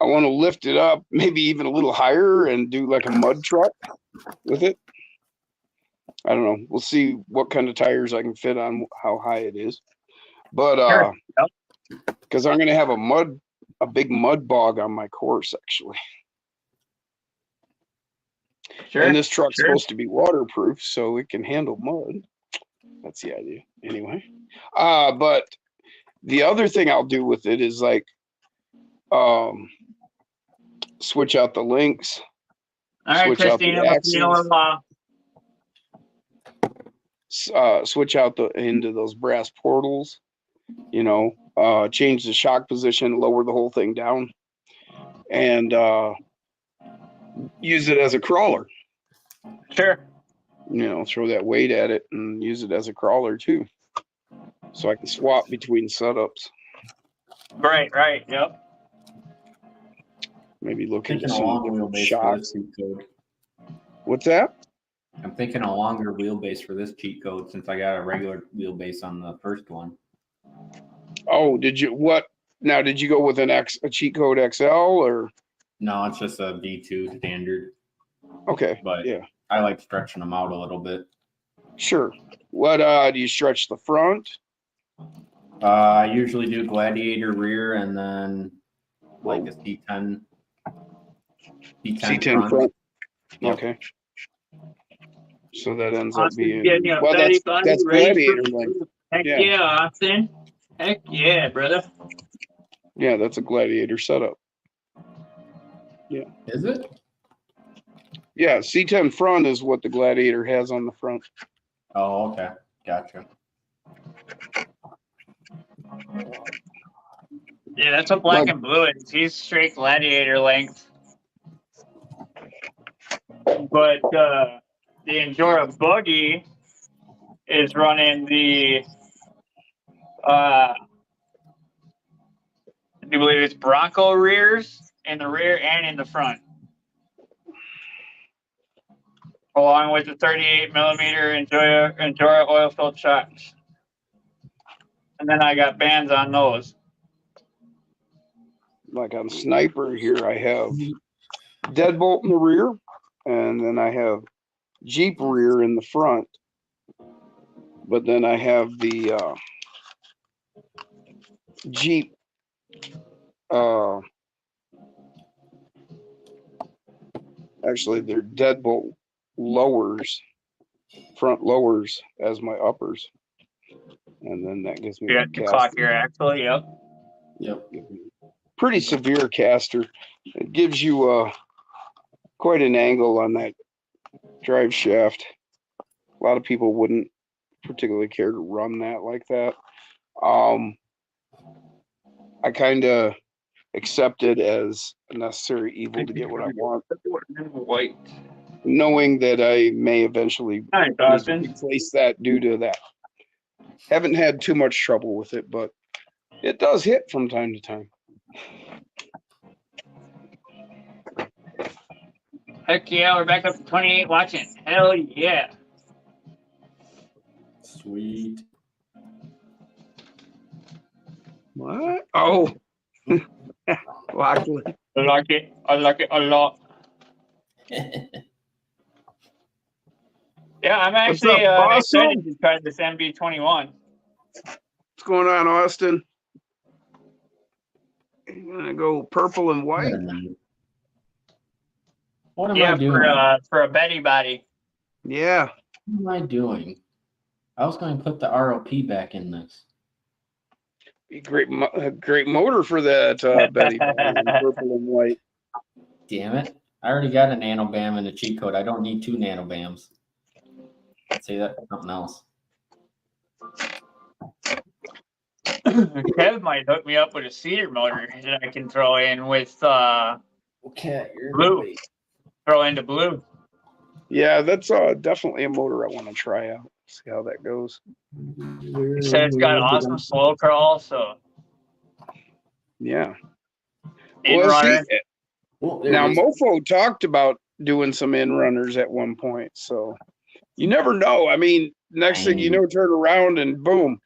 I want to lift it up maybe even a little higher and do like a mud truck with it. I don't know. We'll see what kind of tires I can fit on how high it is. But because I'm going to have a big mud bog on my course actually.
Sure.
And this truck's supposed to be waterproof so it can handle mud. That's the idea anyway. But the other thing I'll do with it is like switch out the links.
All right,
switch
Christina,
out the axles, switch out into those brass portals, change the shock position, lower the whole thing down, and use it as a crawler.
Sure.
Throw that weight at it and use it as a crawler too. So I can swap between setups.
Right. Yep.
Maybe look into
Thinking a
some
longer
different
wheelbase for
shocks.
this cheat code.
What's that?
I'm thinking a longer wheelbase for this cheat code since I got a regular wheelbase on the first one.
Oh, did you go with a cheat code XL or?
No, it's just a V2 standard.
Okay.
But
yeah,
I like stretching them out a little bit.
sure. What do you stretch the front?
I usually do Gladiator rear and then like a C10
C10 front.
Yep.
Okay. So that ends up
Austin
being
getting a
well.
Betty
That's
Bunny race
Gladiator
for-
length.
Heck
Yeah.
yeah, Austin. Heck yeah, brother.
Yeah, that's a Gladiator setup.
Is it?
Yeah, C10 front is what the Gladiator has on the front.
Oh, okay. Gotcha.
Yeah, that's what black and blue is. He's straight Gladiator length. But the Endura Buggy is running the I do believe it's Bronco rears in the rear and in the front, along with the 38 millimeter Endura oil filled shocks. And then I got bands on those.
Like on Sniper here, I have Deadbolt in the rear, and then I have Jeep rear in the front. But then I have the Jeep actually they're Deadbolt lowers, front lowers as my uppers. And then that gives me
You got the clock here, actually. Yep.
Yep.
Pretty severe caster. It gives you quite an angle on that drive shaft. A lot of people wouldn't particularly care to run that like that. I kind of accept it as a necessary evil to get what I want,
White.
knowing that I may eventually
Hi,
need to
Dawson.
replace that due to that. Haven't had too much trouble with it, but it does hit from time to time.
Heck yeah, we're back up to 28 watching. Hell yeah.
Sweet.
What? Oh, Lachlan.
I like it. I like it a lot. Yeah, I'm
What's
actually
up, Austin?
excited to try this MB21.
What's going on, Austin? You gonna go purple and white?
What am
Yeah,
I doing?
uh,
for a Betty body.
Yeah.
What am I doing? I was going to put the ROP back in this.
Be great motor for that Betty body in purple and white.
Damn it. I already got a nanobam and a cheat code. I don't need 2 nanobams. Let's say that for something else.
Kev might hook me up with a cedar motor that I can throw in with
Okay,
blue. Throw into blue.
Yeah, that's definitely a motor I want to try out. See how that goes.
He said it's got awesome slow crawl, so
Yeah.
in
Well,
runner.
see,
Oh, there
now
it is.
Mofo talked about doing some in runners at one point, so you never know. I mean, next thing you know, turn around and boom,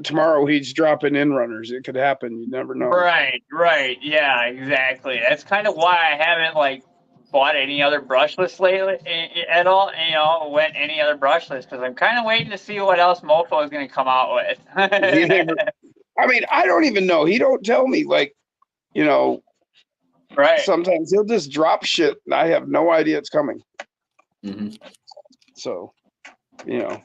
tomorrow he's dropping in runners. It could happen. You never know.
Right. Yeah, exactly. That's kind of why I haven't like bought any other brushless lately at all. You know, went any other brushless because I'm kind of waiting to see what else Mofo is going to come out with.
I mean, I don't even know. He don't tell me. Like, you know,
Right.
sometimes he'll just drop shit and I have no idea it's coming.
Mhm.
So, you know.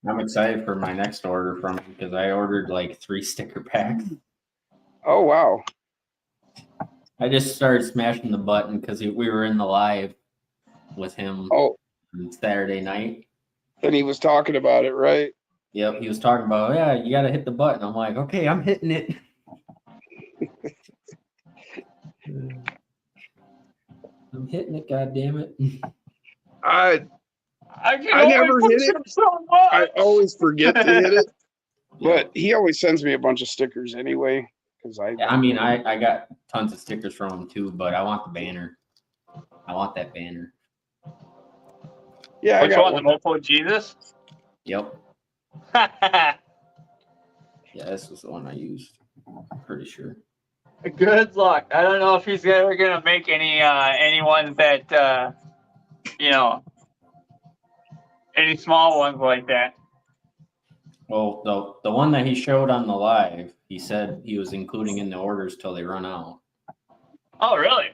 I'm excited for my next order from him because I ordered like 3 sticker packs.
Oh, wow.
I just started smashing the button because we were in the live with him
Oh,
on Saturday night.
and he was talking about it, right?
Yep, he was talking about, yeah, you got to hit the button. I'm like, okay, I'm hitting it. I'm hitting it, God damn it.
I
can
I never
only
hit
push
it.
him so much.
I always forget to hit it, but he always sends me a bunch of stickers anyway. Because
I mean, I got tons of stickers from him too, but I want the banner. I want that banner.
yeah,
Which
I got
one? The Mofo Jesus?
Yep. Yeah, this was the one I used. I'm pretty sure.
Good luck. I don't know if he's ever gonna make any ones that you know, any small ones like that.
Well, the one that he showed on the live, he said he was including in the orders till they run out.
Oh, really?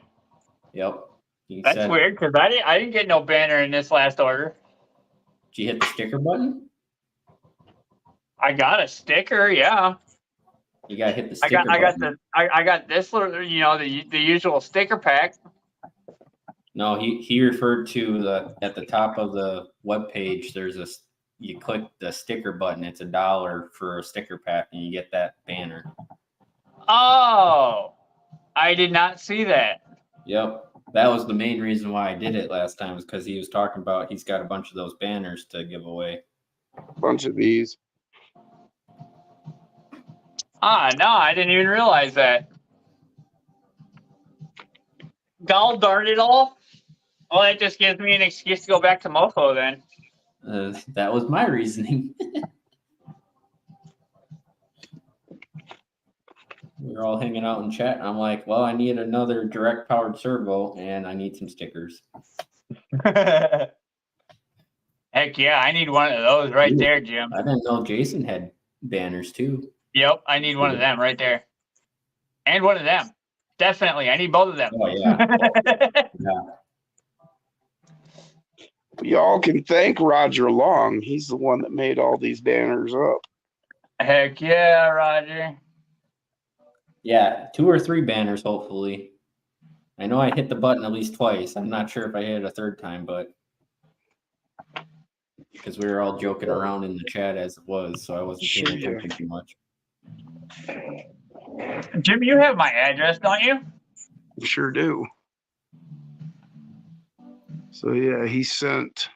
Yep. He
That's
said,
weird because I didn't get no banner in this last order.
did you hit the sticker button?
I got a sticker, yeah.
You gotta hit the
I
sticker
got
button.
I got this little, you know, the usual sticker pack.
No, he referred to at the top of the web page. There's you click the sticker button. It's $1 for a sticker pack, and you get that banner.
Oh, I did not see that.
Yep, that was the main reason why I did it last time, is because he was talking about he's got a bunch of those banners to give away.
Bunch of these.
No, I didn't even realize that. Gall darn it all. Well, that just gives me an excuse to go back to Mofo then.
That was my reasoning. We were all hanging out in chat, and I'm like, well, I need another direct powered servo, and I need some stickers.
Heck yeah, I need one of those right there, Jim.
I didn't know Jason had banners too.
Yep, I need one of them right there. And one of them. Definitely. I need both of them.
Oh, yeah. Yeah.
Y'all can thank Roger Long. He's the one that made all these banners up.
Heck yeah, Roger.
Yeah, 2 or 3 banners, hopefully. I know I hit the button at least twice. I'm not sure if I hit it a third time, but because we were all joking around in the chat as it was, so I wasn't paying attention too much.
Jim, you have my address, don't you?
Sure do. So yeah, he sent.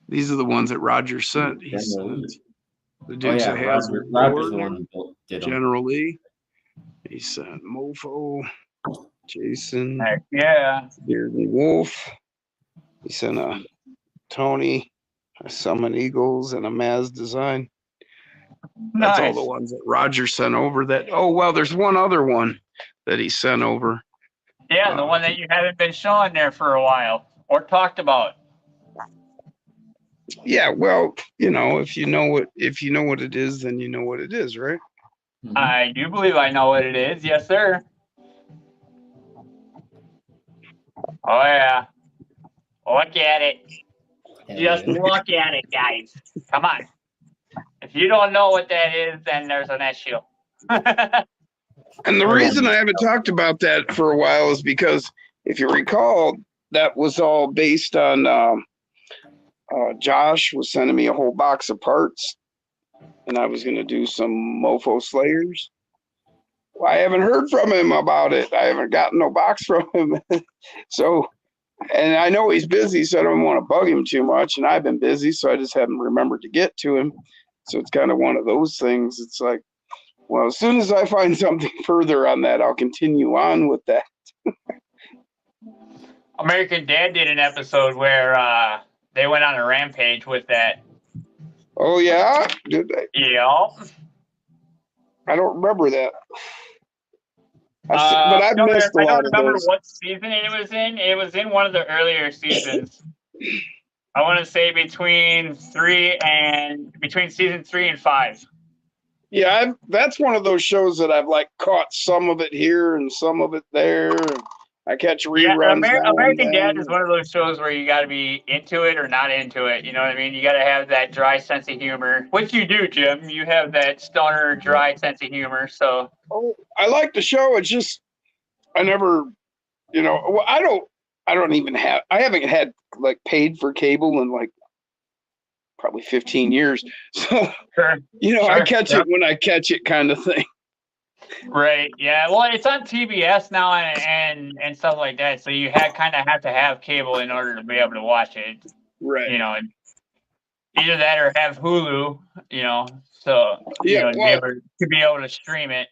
These are the ones that Roger sent. He sent the Dukes of Hazzard.
Roger's the one who did them.
General Lee. He sent Mofo, Jason,
Heck yeah.
Bearded Wolf. He sent a Tony, a Summon Eagles, and a Maz design. That's all the ones that Roger sent over. Oh well, there's one other one that he sent over.
Yeah, the one that you haven't been showing there for a while or talked about.
Yeah, well, if you know what it is, then you know what it is, right?
Mm-hmm.
I do believe I know what it is. Yes, sir. Oh yeah. Look at it. Just look at it, guys. Come on. If you don't know what that is, then there's an issue.
And the reason I haven't talked about that for a while is because, if you recall, that was all based on Josh was sending me a whole box of parts, and I was going to do some Mofo Slayers. Well, I haven't heard from him about it. I haven't gotten no box from him. So, and I know he's busy, so I don't want to bug him too much. And I've been busy, so I just haven't remembered to get to him. So it's kind of one of those things. It's like, well, as soon as I find something further on that, I'll continue on with that.
American Dad did an episode where they went on a rampage with that.
Oh, yeah? Did they?
Yeah.
I don't remember that. But I've missed a lot of those.
I don't remember what season it was in. It was in one of the earlier seasons. I want to say between season 3 and 5.
Yeah, that's one of those shows that I've caught some of it here and some of it there. And I catch reruns.
Yeah, American Dad is one of those shows where you got to be into it or not into it. You know what I mean? You got to have that dry sense of humor, which you do, Jim. You have that stoner, dry sense of humor. So.
Oh, I like the show. It's just I never, I haven't had paid for cable in probably 15 years. So,
sure.
I catch it when I catch it, kind of thing.
Right. Yeah. Well, it's on TBS now and stuff like that. So you kind of have to have cable in order to be able to watch it.
Right.
Either that or have Hulu. So to be able to stream it.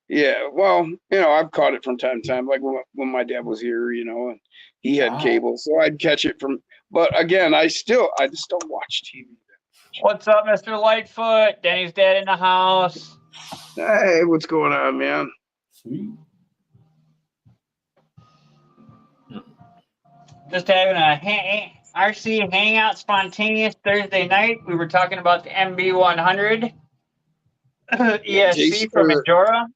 Yeah. Well, I've caught it from time to time, like when my dad was here, and he had cable, so I'd catch it from. But again, I just don't watch TV.
What's up, Mr. Lightfoot? Denny's dad in the house.
Hey, what's going on, man?
Sweet.
Just having a RC hangout spontaneous Thursday night. We were talking about the MB100 ESC from Majora.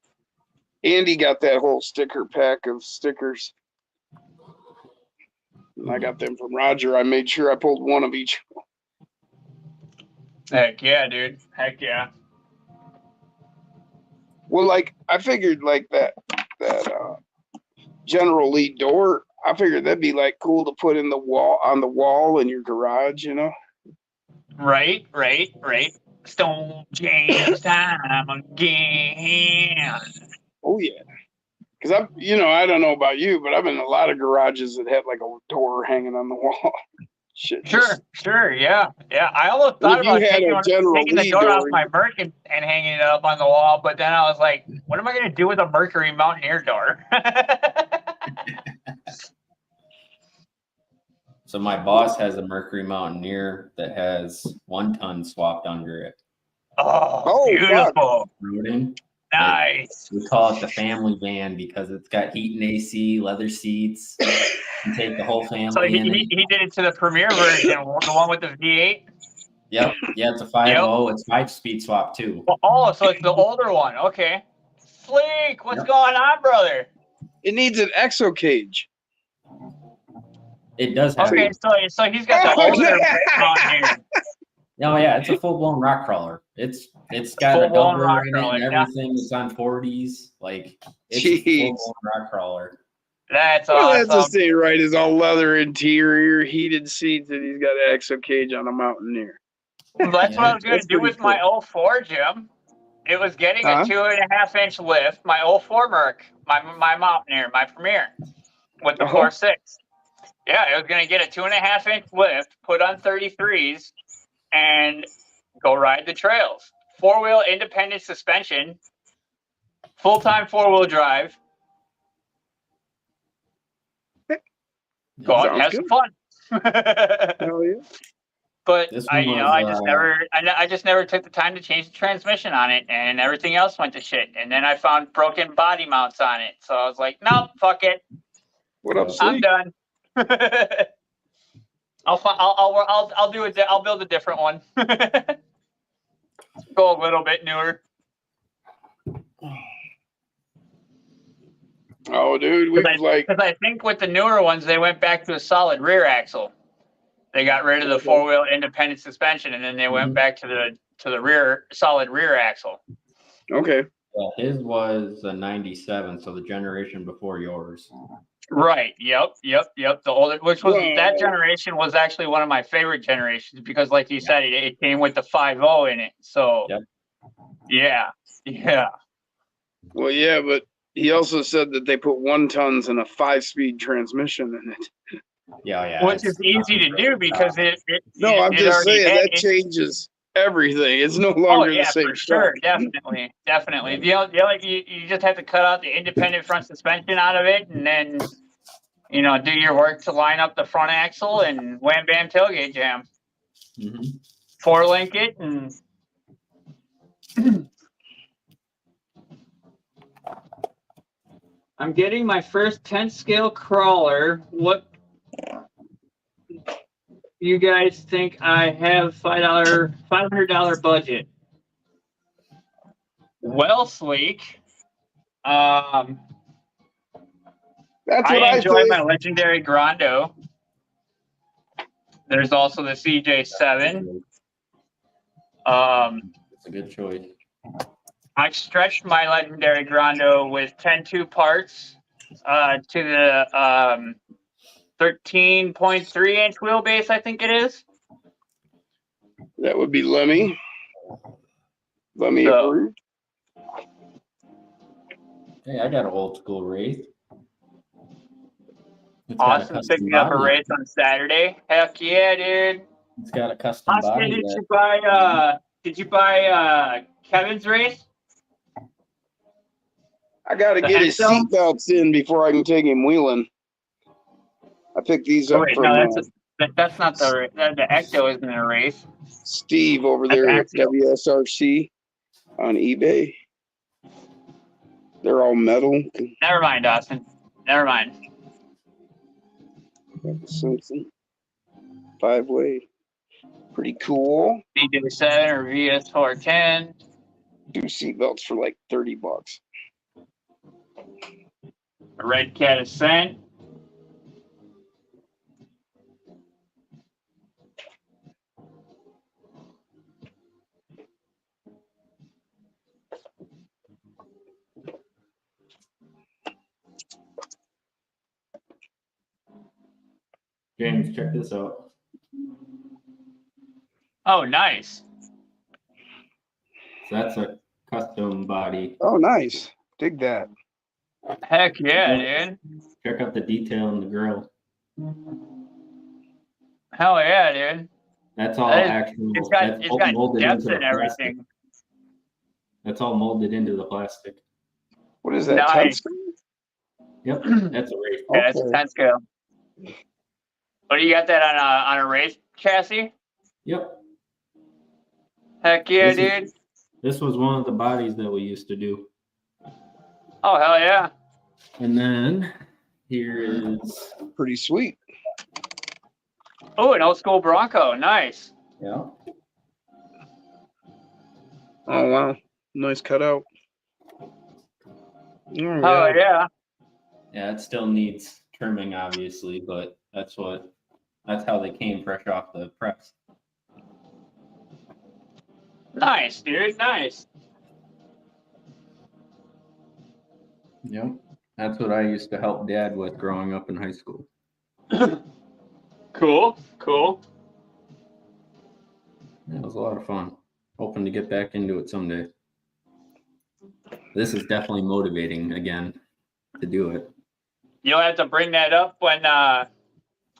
Andy got that whole sticker pack of stickers. And I got them from Roger. I made sure I pulled one of each.
Heck yeah, dude. Heck yeah.
Well, I figured that General Lee door, I figured that'd be like cool to put in the wall on the wall in your garage, you know.
Right. Stone James time again.
Oh yeah, because I don't know about you, but I've been in a lot of garages that had like a door hanging on the wall. Shit,
Sure, yeah. I almost
And
thought
if you
about
had a General
taking the
Lee
door off
door,
my Merc and hanging it up on the wall, but then I was like, what am I going to do with a Mercury Mountaineer door?
So my boss has a Mercury Mountaineer that has 1 ton swapped under it.
Oh,
fuck.
beautiful.
Rooting.
Nice.
We call it the family van because it's got heat and AC, leather seats. You take the whole family
So
in.
he did it to the Premier version, the one with the V8.
Yep. Yeah, it's a 5.0. It's 5-speed swap too.
Oh, so it's the older one. Okay. Sleek, what's
Yep.
going on, brother?
it needs an exo cage.
It does have.
Okay, so he's got the older Mountaineer.
No, yeah, it's a full blown rock crawler. It's got a
Full-blown
doubler
rock
in it
crawler,
and
yeah.
everything. It's on 40s. Like it's a
Jeez.
full blown rock crawler.
That's
Well,
awesome.
that's the same, right? It's all leather interior, heated seats, and he's got an exo cage on a Mountaineer.
Well, that's what I was going
That's
to do
pretty
with my 04, Jim. It was getting a
Huh?
2.5-inch lift, my 04 Merc, my Mountaineer, my Premier, with the
Uh-huh.
4.6. Yeah, it was going to get a 2.5-inch lift, put on 33s, and go ride the trails. 4-wheel independent suspension, full-time 4-wheel drive. Go out and
Sounds
have
good.
some fun.
Hell yeah.
But
This
I
one was,
I just never took the time to change the transmission on it, and everything else went to shit. And then I found broken body mounts on it, so I was like, nope, fuck it,
What up,
I'm
Sleek?
done. I'll do it. I'll build a different one. Go a little bit newer.
Oh, dude, we've like,
Because I think with the newer ones, they went back to a solid rear axle. They got rid of the 4-wheel independent suspension, and then they went back to the rear solid rear axle.
okay.
Yeah, his was a 97, so the generation before yours.
Right. Yep. The older, which was
Whoa.
that generation was actually one of my favorite generations because, like you said, it came with the 5.0 in it. So,
Yep.
yeah.
Well, yeah, but he also said that they put 1 tons and a 5-speed transmission in it.
Yeah.
Which is easy to do because it
No, I'm
it
just
already
saying
had-
that changes everything. It's no
Oh
longer
yeah,
the same
for sure,
truck.
definitely. You just have to cut out the independent front suspension out of it, and then do your work to line up the front axle and wham bam tailgate jam.
Mm-hmm.
4-link it and. I'm getting my first 10 scale crawler. What you guys think I have $500 budget? Well, Sleek.
That's what
I enjoy
think.
my legendary Grando. There's also the CJ7.
It's a good choice.
I stretched my legendary Grando with 10.2 parts to the 13.3-inch wheelbase, I think it is.
That would be Lemmy. Lemmy
So-
approved.
Hey, I got an old school Wraith. It's got a
Austin
custom
picked me up a
body.
race on Saturday. Heck yeah, dude.
It's got a custom
Austin,
body.
did you buy Kevin's race?
I got to
The
get his
Hexo?
seatbelts in before I can take him wheeling. I picked these up
Wait,
from
no, that's not the Ecto isn't a race.
Steve over
That's
there at
Axial.
WSRC on eBay. They're all metal.
Never mind, Austin. Never mind.
Simpson 5-way. Pretty cool.
DJ7 or VS410.
2 seatbelts for like $30.
A Red Cat Ascent.
James, check this out.
Oh, nice.
So that's a custom body.
Oh, nice. Dig that.
Heck yeah, dude.
Check out the detail in the grill.
Hell yeah, dude.
That's all
That is-
actual.
It's
that's
got
all molded
depth
into the
and
plastic.
everything.
That's all molded into the plastic.
What is that?
Nice.
10
Yep, that's a race.
Yeah, it's a
Okay.
10 scale. What do you got that on a race chassis?
Yep.
Heck yeah,
This is-
dude.
This was one of the bodies that we used to do.
Oh hell yeah.
And then here is
Pretty sweet.
Oh, an old school Bronco. Nice.
yeah.
Oh, wow. Nice cutout. Oh,
Oh yeah.
Yeah, it still needs trimming, obviously, but that's how they came fresh off the press.
Nice, dude. Nice.
Yep. That's what I used to help Dad with growing up in high school.
Cool. Cool.
Yeah, it was a lot of fun. Hoping to get back into it someday. This is definitely motivating again to do it.
You'll have to bring that up when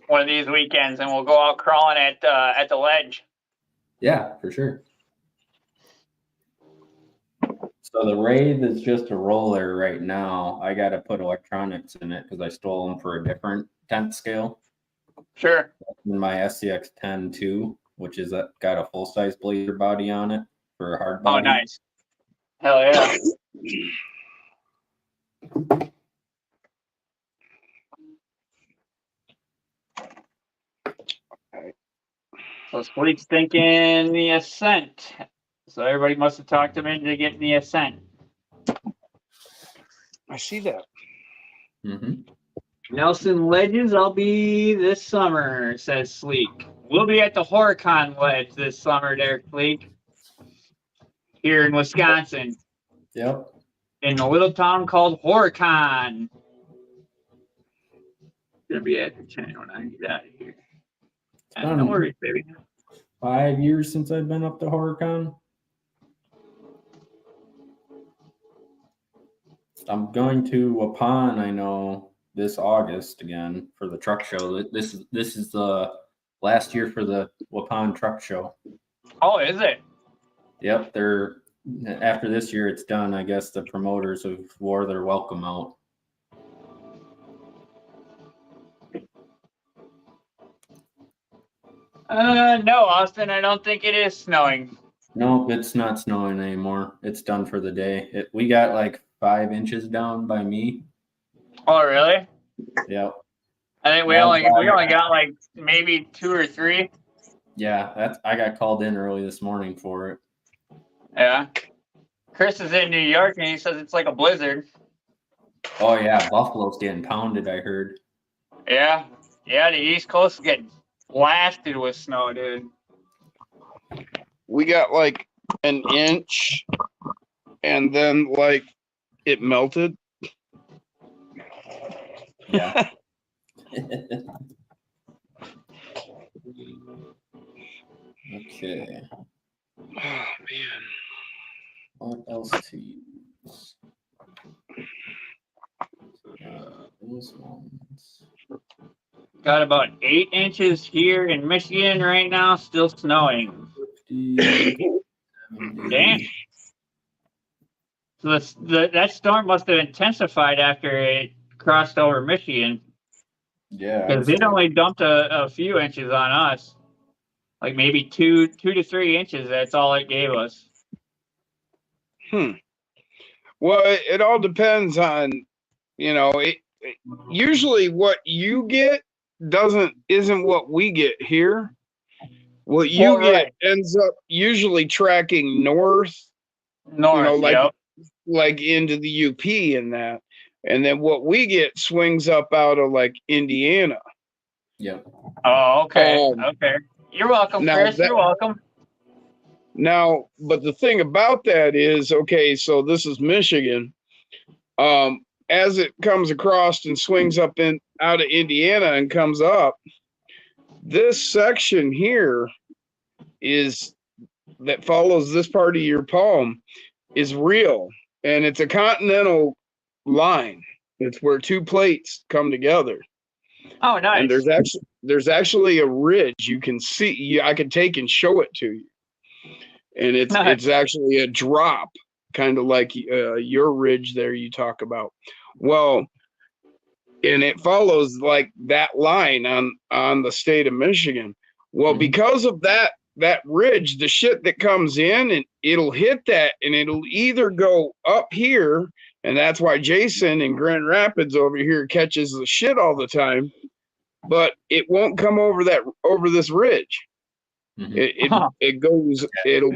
one of these weekends, and we'll go out crawling at the ledge.
Yeah, for sure. So the Wraith is just a roller right now. I got to put electronics in it because I stole them for a different 10th scale.
Sure.
In my SCX 10 2, which is got a full size blazer body on it for a hard
Oh,
body.
nice. Hell yeah. So Sleek's thinking the Ascent. So everybody must have talked him into getting the Ascent.
I see that.
Mm-hmm.
Nelson Ledges, I'll be this summer, says Sleek. We'll be at the Horicon Ledge this summer there, Sleek. Here in Wisconsin,
Yep.
in a little town called Horicon. Gonna be at the 10 when I get out of here. No worries, baby.
5 years since I've been up to HorrorCon. I'm going to Waupun, I know, this August again for the truck show. This is the last year for the Waupun truck show.
Oh, is it?
Yep, they're after this year it's done. I guess the promoters have wore their welcome out.
No, Austin, I don't think it is snowing.
Nope, it's not snowing anymore. It's done for the day. We got like 5 inches down by me.
Oh, really?
Yep.
I think we
Yeah,
only
fine.
got like maybe 2 or 3.
Yeah, I got called in early this morning for it.
Yeah. Chris is in New York and he says it's like a blizzard.
Oh yeah, Buffalo's getting pounded, I heard.
Yeah. Yeah, the East Coast is getting blasted with snow, dude.
We got like an inch and then like it melted.
Yeah. Okay.
Oh man.
What else to use? Those ones.
Got about 8 inches here in Michigan right now, still snowing.
50, 70.
Damn. So that storm must have intensified after it crossed over Michigan.
Yeah.
Because it only dumped a few inches on us. Like maybe 2 to 3 inches. That's all it gave us.
Well, it all depends on, usually what you get isn't what we get here. What you
Well,
get
right.
ends up usually tracking north,
North, yep.
like into the UP and that. And then what we get swings up out of like Indiana.
Yep.
Oh, okay.
Um,
Okay. You're welcome,
now
Chris.
that-
You're welcome.
Now, but the thing about that is, okay, so this is Michigan. As it comes across and swings up out of Indiana and comes up, this section here is that follows this part of your palm is real, and it's a continental line. It's where two plates come together.
Oh, nice.
And there's actually a ridge you can see. I could take and show it to you, and it's actually a drop, kind of like your ridge there you talk about. Well, and it follows like that line on the state of Michigan. Well, because of that ridge, the shit that comes in, and it'll hit that, and it'll either go up here, and that's why Jason in Grand Rapids over here catches the shit all the time, but it won't come over this ridge. It'll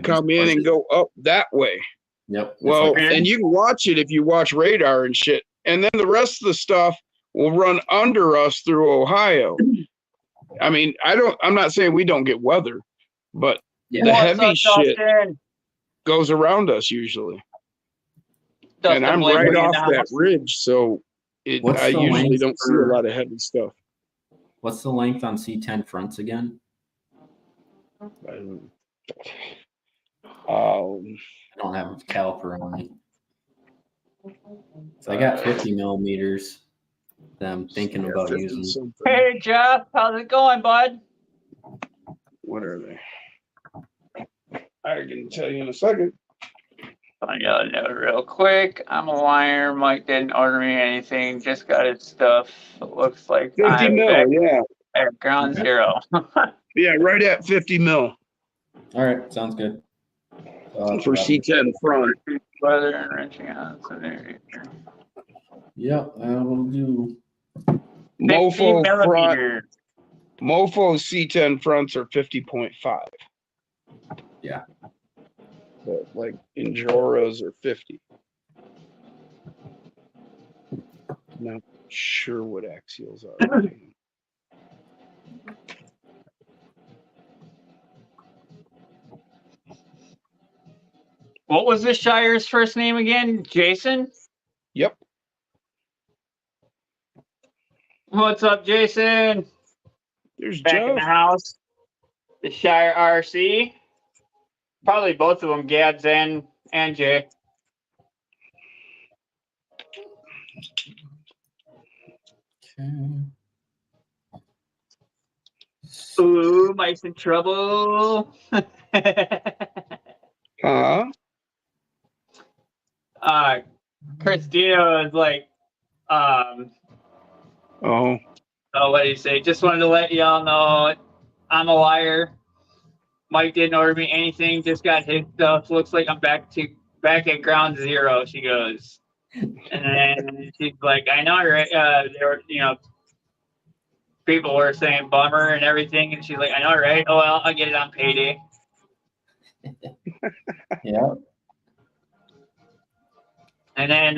come in and go up that way.
Yep.
Well, and you can watch it if you watch radar and shit, and then the rest of the stuff will run under us through Ohio. I mean, I'm not saying we don't get weather, but the heavy shit goes around us usually. And I'm right off that ridge, so I usually don't see a lot of heavy stuff.
What's the length on C10 fronts again?
I
don't have a caliper on me. So I got 50 millimeters that I'm thinking about using.
Something.
Hey, Jeff, how's it going, bud?
What are they? I can tell you in a second.
Find out real quick. I'm a liar. Mike didn't order me anything. Just got his stuff. It looks like
50 mil, yeah.
At ground zero.
Yeah, right at 50 mil.
All right, sounds good.
For C10 front.
Weather and wrenching on.
Yep, that'll do.
Mofo front.
millimeter.
Mofo C10 fronts are 50.5.
Yeah.
But like Injoras are 50. Not sure what axials are.
What was the Shire's first name again? Jason?
Yep.
What's up, Jason?
There's
Back in the
Jeff.
house. The Shire RC. Probably both of them, Gabs and Jay.
Okay.
Ooh, Mike's in trouble. Christina is like, what do you say? Just wanted to let y'all know I'm a liar. Mike didn't order me anything, just got his stuff. Looks like I'm back at ground zero, she goes. And then she's like, I know, right? There were, people were saying bummer and everything, and she's like, I know, right? Oh well, I'll get it on payday.
Yeah.
And then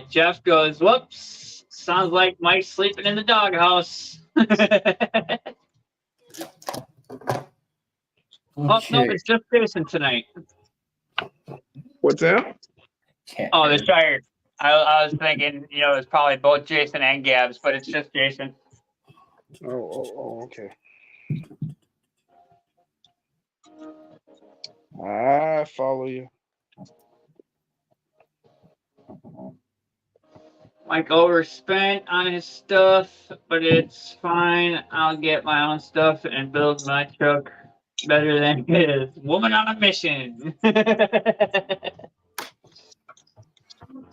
Jeff goes, whoops, sounds like Mike's sleeping in the doghouse. Oh, no, it's just Jason tonight.
What's that?
Oh, the Shire. I was thinking, it's probably both Jason and Gabs, but it's just Jason.
Oh, okay. I follow you.
Mike overspent on his stuff, but it's fine. I'll get my own stuff and build my truck better than his. Woman on a mission.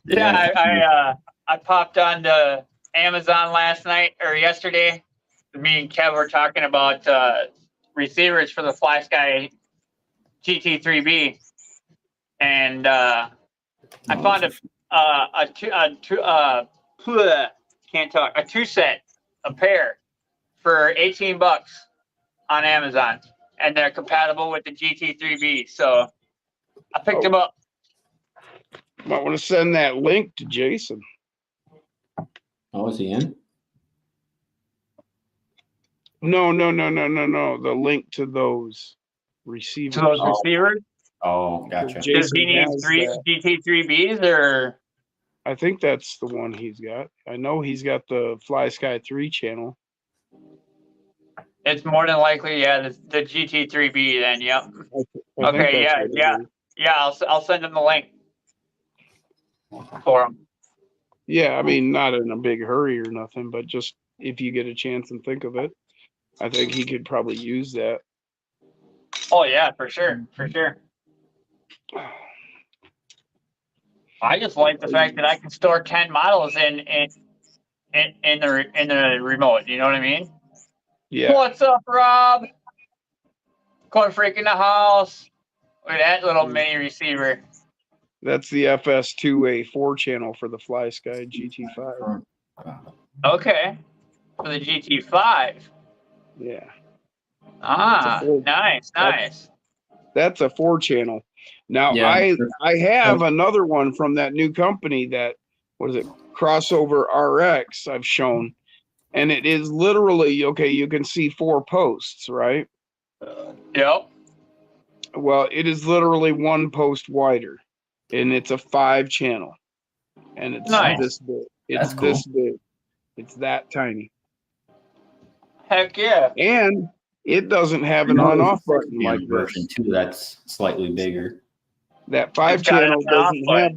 Yeah, I popped on to Amazon last night or yesterday. Me and Kev were talking about receivers for the FlySky GT3B, and I found a two-set, a pair for $18 on Amazon, and they're compatible with the GT3B. So I picked them up.
Might want to send that link to Jason.
Oh, is he in?
No. The link to those receivers.
To those receivers?
Oh, gotcha.
Does he need three GT3Bs or?
I think that's the one he's got. I know he's got the FlySky 3 channel.
It's more than likely, yeah, the GT3B then, yep.
I think
Okay,
that's
yeah,
what it
yeah.
is.
Yeah, I'll send them the link for them.
Yeah, I mean, not in a big hurry or nothing, but just if you get a chance and think of it, I think he could probably use that.
Oh yeah, for sure, for sure. I just like the fact that I can store 10 models in the remote. You know what I mean?
Yeah,
What's up, Rob? Corn freak in the house. Look at that little mini receiver.
that's the FS2A 4-channel for the Fly Sky GT5.
Okay, for the GT5.
Yeah,
Ah,
full-
nice, nice.
that's a 4-channel. Now
Yeah.
I have another one from that new company that, what is it, Crossover RX I've shown, and it is literally, okay, you can see 4 posts, right?
Yep.
Well, it is literally 1 post wider, and it's a 5-channel, and it's
Nice.
this big. It's
That's cool.
this big. It's that tiny,
Heck yeah.
and it doesn't have an on-off button like
version
this.
2 that's slightly bigger.
That
It's got
5-channel
an on-off
doesn't have.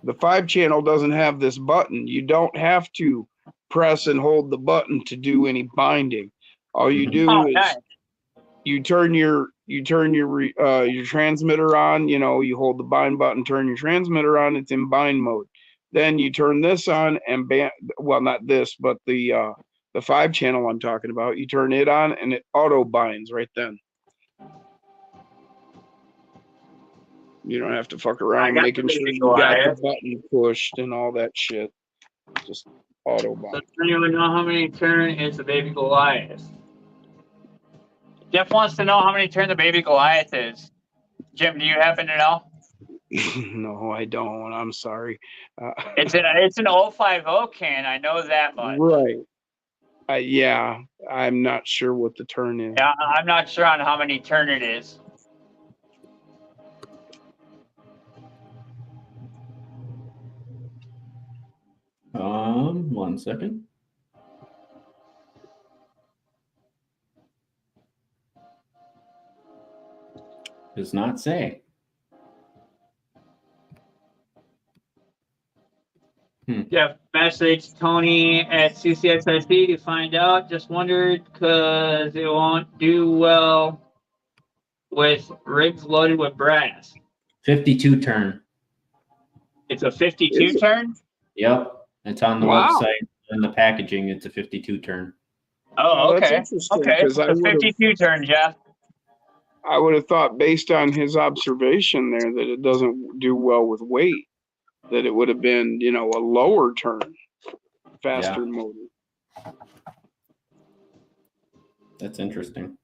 The 5-channel doesn't have this button. You don't have to press and hold the button to do any binding. All you do
Oh,
is
nice.
you turn your transmitter on. You know, you hold the bind button, turn your transmitter on. It's in bind mode. Then you turn this on and well, not this, but the 5-channel I'm talking about. You turn it on and it auto binds right then. You don't have to fuck around making sure you got the button pushed and all that shit. Just auto bind.
Does anyone know how many turn is the baby Goliath? Jeff wants to know how many turn the baby Goliath is. Jim, do you happen to know?
No, I don't. I'm sorry.
It's an 050 can. I know that much.
Right. Yeah, I'm not sure what the turn is.
Yeah, I'm not sure on how many turn it is.
One second. Does not say.
Jeff, message Tony at CCXIC to find out. Just wondered because it won't do well with rigs loaded with brass.
52 turn.
It's a 52 turn?
Yep. It's on the
Wow.
website and the packaging. It's a 52 turn.
Oh,
That's
okay.
interesting,
Okay,
'cause
it's a 52 turn, Jeff.
I would have thought, based on his observation there, that it doesn't do well with weight. That it would have been, you know, a lower turn, faster motor.
That's interesting.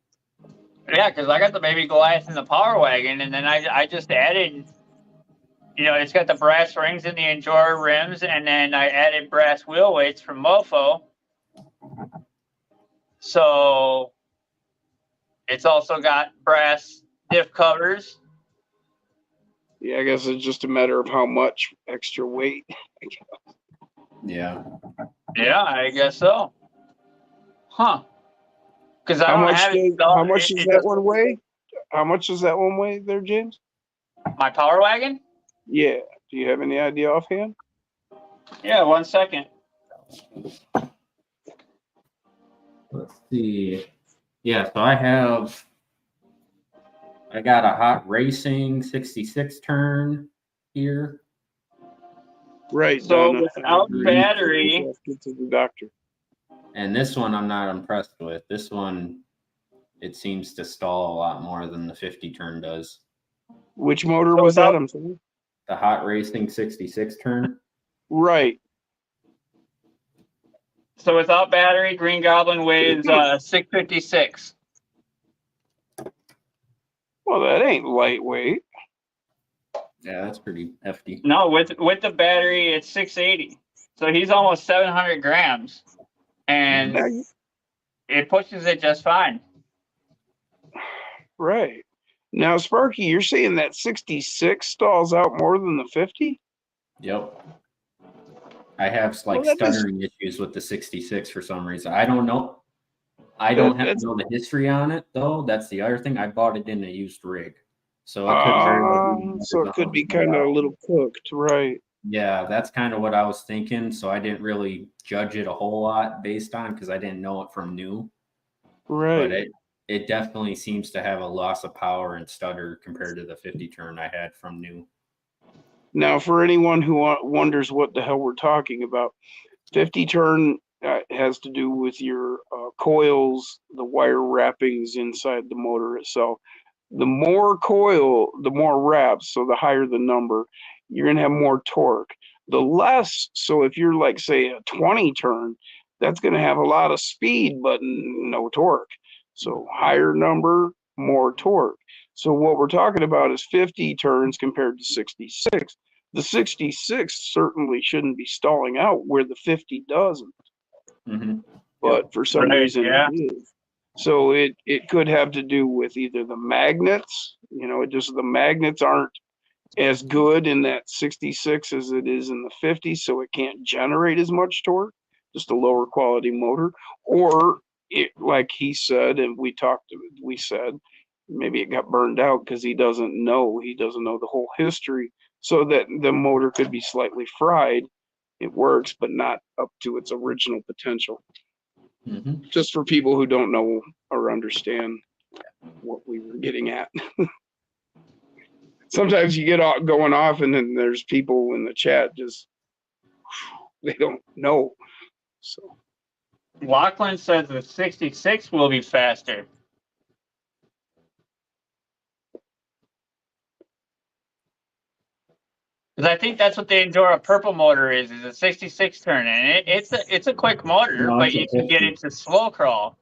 Yeah, because I got the baby Goliath in the Power Wagon, and then I just added, you know, it's got the brass rings and the Enjoyer rims, and then I added brass wheel weights from Mofo. So it's also got brass diff covers.
Yeah, I guess it's just a matter of how much extra weight.
Yeah.
Yeah, I guess so. Huh. Because I
How
don't
much
have
does,
it.
how much does that one weigh? How much does that one weigh there, James?
My Power Wagon?
Yeah. Do you have any idea offhand?
Yeah, 1 second.
Let's see. Yeah, so I got a Hot Racing 66 turn here.
Right.
So
Donna.
without battery,
Get to the doctor.
And this one I'm not impressed with. This one, it seems to stall a lot more than the 50 turn does.
Which motor
So
was that?
without-
I'm sorry.
The Hot Racing 66 turn.
Right.
so without battery, Green Goblin weighs 656.
Well, that ain't lightweight.
Yeah, that's pretty hefty.
No, with the battery, it's 680. So he's almost 700 grams, and
Now you-
it pushes it just fine.
Right. Now, Sparky, you're saying that 66 stalls out more than the 50?
Yep. I have like
Well, that is-
stuttering issues with the 66 for some reason. I don't know. I don't have
That's-
to know the history on it though. That's the other thing. I bought it in a used rig, so it could very well be
So it could be kind of a little cooked, right?
Yeah, that's kind of what I was thinking. So I didn't really judge it a whole lot based on because I didn't know it from new.
Right.
But it definitely seems to have a loss of power and stutter compared to the 50 turn I had from new.
Now, for anyone who wonders what the hell we're talking about, 50 turn has to do with your coils, the wire wrappings inside the motor itself. The more coil, the more wraps, so the higher the number, you're going to have more torque. The less, so if you're like, say, a 20 turn, that's going to have a lot of speed, but no torque. So higher number, more torque. So what we're talking about is 50 turns compared to 66. The 66 certainly shouldn't be stalling out where the 50 doesn't.
Mm-hmm.
But for some
Right,
reason
yeah.
it is. So it could have to do with either the magnets, the magnets aren't as good in that 66 as it is in the 50, so it can't generate as much torque, just a lower quality motor. Or it, like he said, and we said, maybe it got burned out because he doesn't know the whole history, so that the motor could be slightly fried. It works, but not up to its original potential.
Mm-hmm.
Just for people who don't know or understand what we were getting at. Sometimes you get going off and then there's people in the chat just, they don't know. So
Lachlan says the 66 will be faster. Because I think that's what the Endura purple motor is a 66 turn, and it's a quick motor,
No,
but
it's a
you can get
50.
it to slow crawl.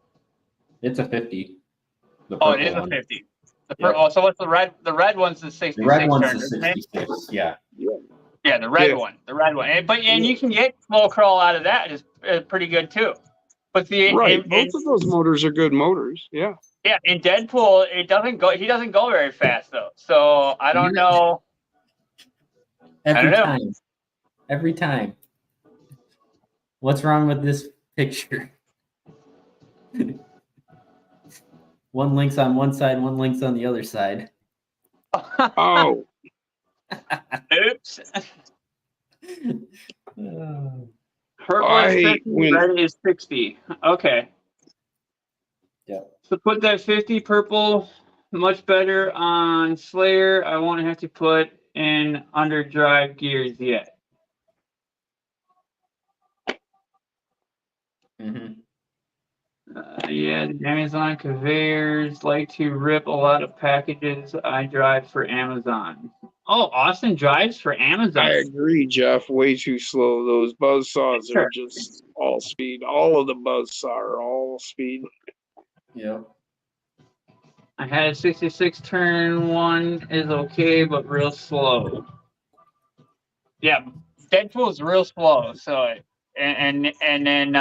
It's a 50. The
Oh, it is
purple
a
one.
50.
Yeah.
Oh, so what's the red? The red one's the 66
The red one's
turn,
the
isn't it?
66. Yeah.
Yeah, the red
Yeah.
one. The red one. And you can get slow crawl out of that is pretty good too. But the
right, both of those motors are good motors. Yeah.
Yeah, in Deadpool, it doesn't go. He doesn't go very fast though. So I don't know.
Every
know.
time. Every time. What's wrong with this picture? One link's on one side, one link's on the other side.
Oh,
Oops. Purple
I
is
hate
50,
when-
red is 60. Okay.
Yep.
So put that 50 purple much better on Slayer. I won't have to put in underdrive gears yet.
Mm-hmm.
Yeah, the Amazon conveyors like to rip a lot of packages. I drive for Amazon. Oh, Austin drives for Amazon.
I agree, Jeff. Way too slow. Those buzz saws are just all speed. All of the buzz saw are all speed.
Yep.
I had a 66 turn one is okay, but real slow. Yeah, Deadpool's real slow. So and then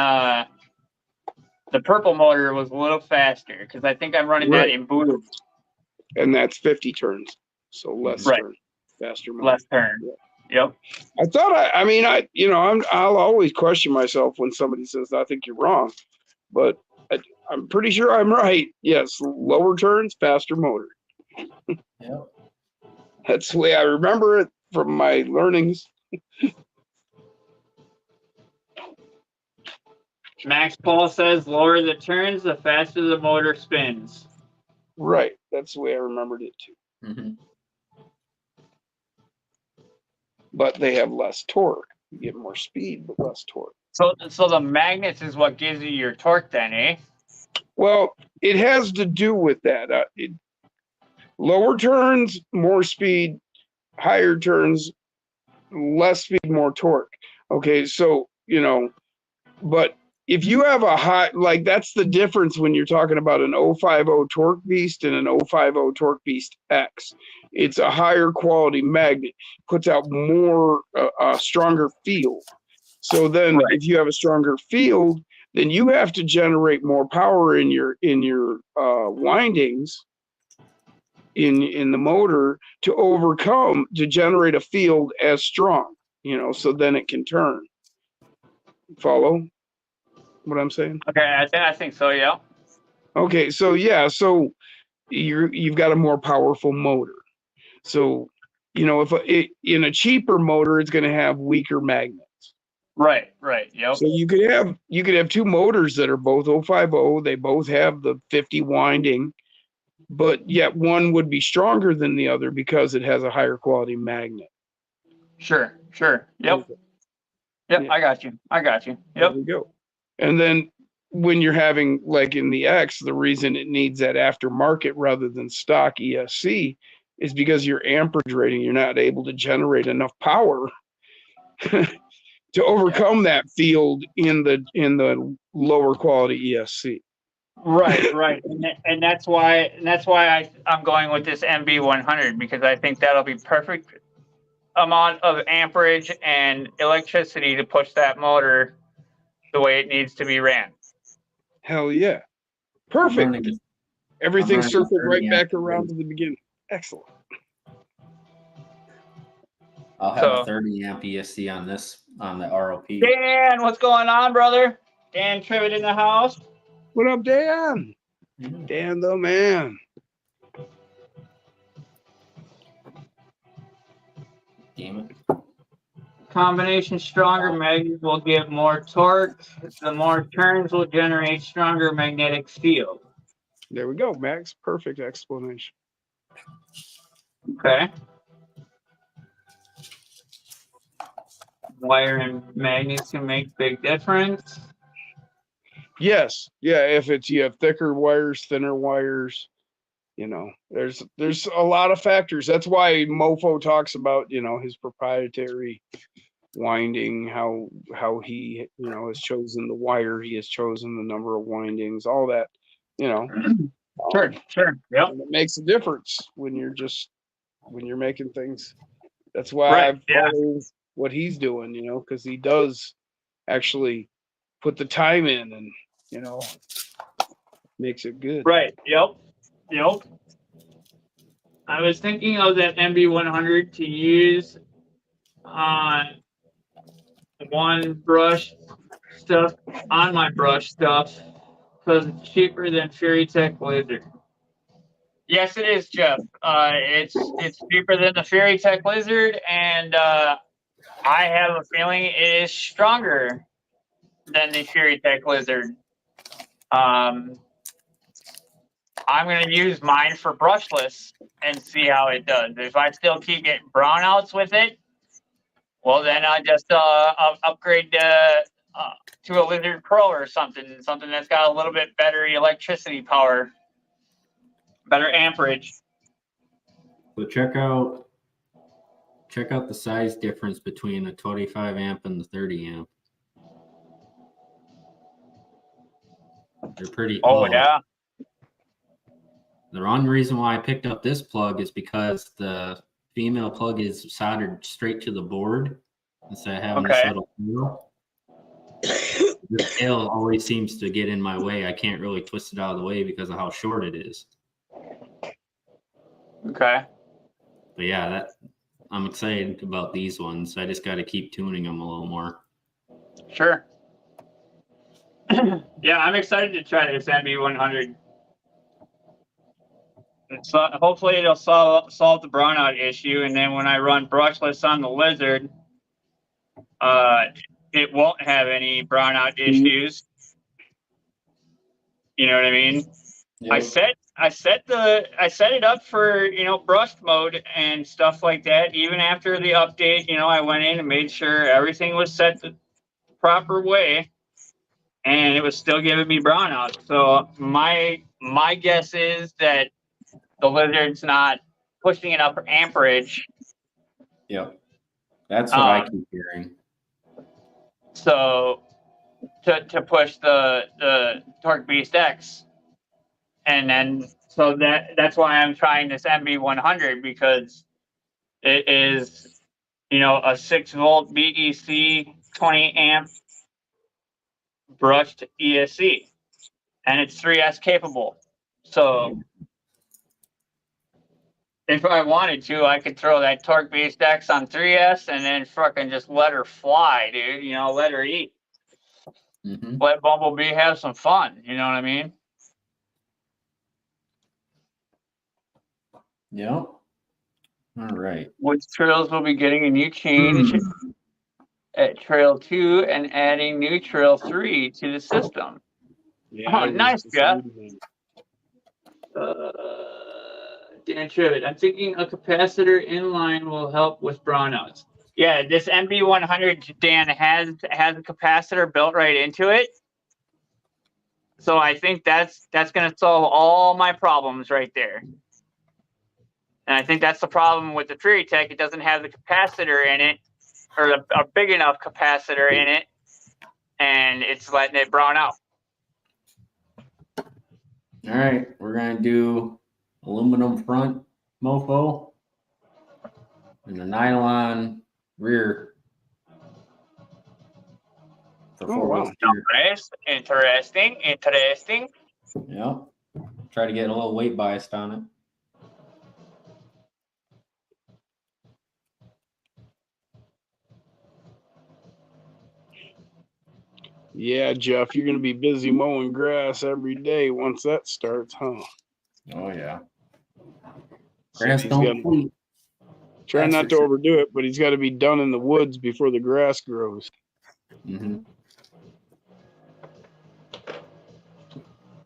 the purple motor was a little faster because I think I'm running that in boot.
And that's 50 turns. So less
Right.
turn. Faster motor.
Less turn. Yep.
I thought I'll always question myself when somebody says I think you're wrong, but I'm pretty sure I'm right. Yes, lower turns, faster motor.
Yep.
That's the way I remember it from my learnings.
Max Paul says lower the turns, the faster the motor spins.
Right. That's the way I remembered it too.
Mm-hmm.
But they have less torque. You get more speed, but less torque.
So the magnets is what gives you your torque then, eh?
Well, it has to do with that. Lower turns, more speed. Higher turns, less speed, more torque. Okay, so, but if you have a high, like that's the difference when you're talking about an 050 Torque Beast and an 050 Torque Beast X. It's a higher quality magnet, puts out more, stronger field. So then if you have a stronger field, then you have to generate more power in your windings in the motor to generate a field as strong, so then it can turn. Follow what I'm saying?
Okay, I think so, yeah.
Okay, so yeah, so you've got a more powerful motor. So, in a cheaper motor, it's going to have weaker magnets.
Right. Yep.
So you could have two motors that are both 050. They both have the 50 winding, but yet one would be stronger than the other because it has a higher quality magnet.
Sure. Yep.
Okay.
Yep.
Yeah.
I got you.
There
Yep.
we go. And then when you're having, like in the X, the reason it needs that aftermarket rather than stock ESC is because your amperage rating, you're not able to generate enough power to overcome that field in the lower quality ESC.
Right. And that's why I'm going with this MB100, because I think that'll be perfect amount of amperage and electricity to push that motor the way it needs to be ran.
Hell yeah.
I'm
Perfect.
running,
Everything
running
circled
30
right back
amp.
around to the beginning. Excellent.
I'll have
So-
a 30 amp ESC on this, on the ROP.
Dan, what's going on, brother? Dan Trivet in the house.
What up, Dan?
Mhm.
Dan the man.
Damn it.
Combination stronger magnet will give more torque. The more turns will generate stronger magnetic field.
There we go, Max. Perfect explanation.
Okay. Wire and magnets can make big difference.
Yes. Yeah, if you have thicker wires, thinner wires, there's a lot of factors. That's why Mofo talks about, his proprietary winding, how he, has chosen the wire, he has chosen the number of windings, all that,
Sure. Yep.
and it makes a difference when you're making things. That's why
Right,
I've followed what he's doing, because he does actually put the time in and, makes it good.
Right. Yep. I was thinking of that MB100 to use on one brush stuff, on my brush stuff, because it's cheaper than FuryTech Lizard. Yes, it is, Jeff. It's cheaper than the FuryTech Lizard, and I have a feeling it is stronger than the FuryTech Lizard. I'm going to use mine for brushless and see how it does. If I still keep getting brownouts with it, well, then I just upgrade to a Lizard Pro or something that's got a little bit better electricity power, better amperage.
So check out the size difference between a 25 amp and the 30 amp. They're pretty.
Oh yeah.
The wrong reason why I picked up this plug is because the female plug is soldered straight to the board instead of having this little tail. The tail always seems to get in my way. I can't really twist it out of the way because of how short it is.
Okay.
But yeah, I'm excited about these ones. I just got to keep tuning them a little more.
Sure. Yeah, I'm excited to try this MB100. So hopefully it'll solve the brownout issue, and then when I run brushless on the Lizard, it won't have any brownout issues. You know what I mean?
Yep.
I set it up for brushed mode and stuff like that. Even after the update, I went in and made sure everything was set the proper way, and it was still giving me brownout. So my guess is that the Lizard's not pushing it up amperage.
Yep. That's what I keep hearing.
So to push the Torque Beast X. And then so that's why I'm trying this MB100, because it is a 6 volt BEC 20 amp brushed ESC, and it's 3S capable. So if I wanted to, I could throw that Torque Beast X on 3S and then fucking just let her fly, dude. Let her eat.
Mm-hmm.
Let Bumblebee have some fun. You know what I mean?
Yep. All right.
Which trails will be getting a new change at Trail 2 and adding new Trail 3 to the system.
Yeah,
Oh,
I was
nice,
just
Jeff.
reading
Dan Trivet, I'm thinking a capacitor inline will help with brownouts. Yeah, this MB100, Dan, has a capacitor built right into it. So I think that's going to solve all my problems right there. And I think that's the problem with the TrueTech. It doesn't have the capacitor in it, or a big enough capacitor in it, and it's letting it brown out.
All right, we're gonna do aluminum front mofo and a nylon rear for
Oh,
four-wheel
wow.
steer.
Interesting.
Yep. Try to get a little weight biased on it.
Yeah, Jeff, you're gonna be busy mowing grass every day once that starts, huh?
Oh yeah.
So
Grass
he's
don't
gotta
sleep.
try
That's
not
for
to
sure.
overdo it, but he's got to be done in the woods before the grass grows.
Mm-hmm.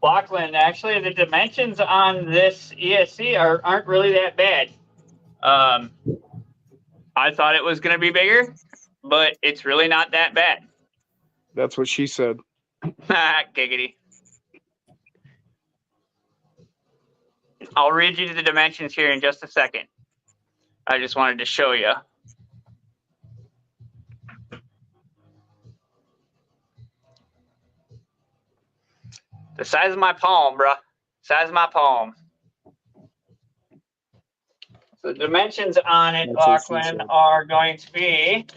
Lachlan, actually, the dimensions on this ESC aren't really that bad. I thought it was going to be bigger, but it's really not that bad.
That's what she said.
Giggity. I'll read you the dimensions here in just a second. I just wanted to show you. The size of my palm, bruh. Size of my palm. So the dimensions on it,
That's what she
Lachlan,
said.
are going to be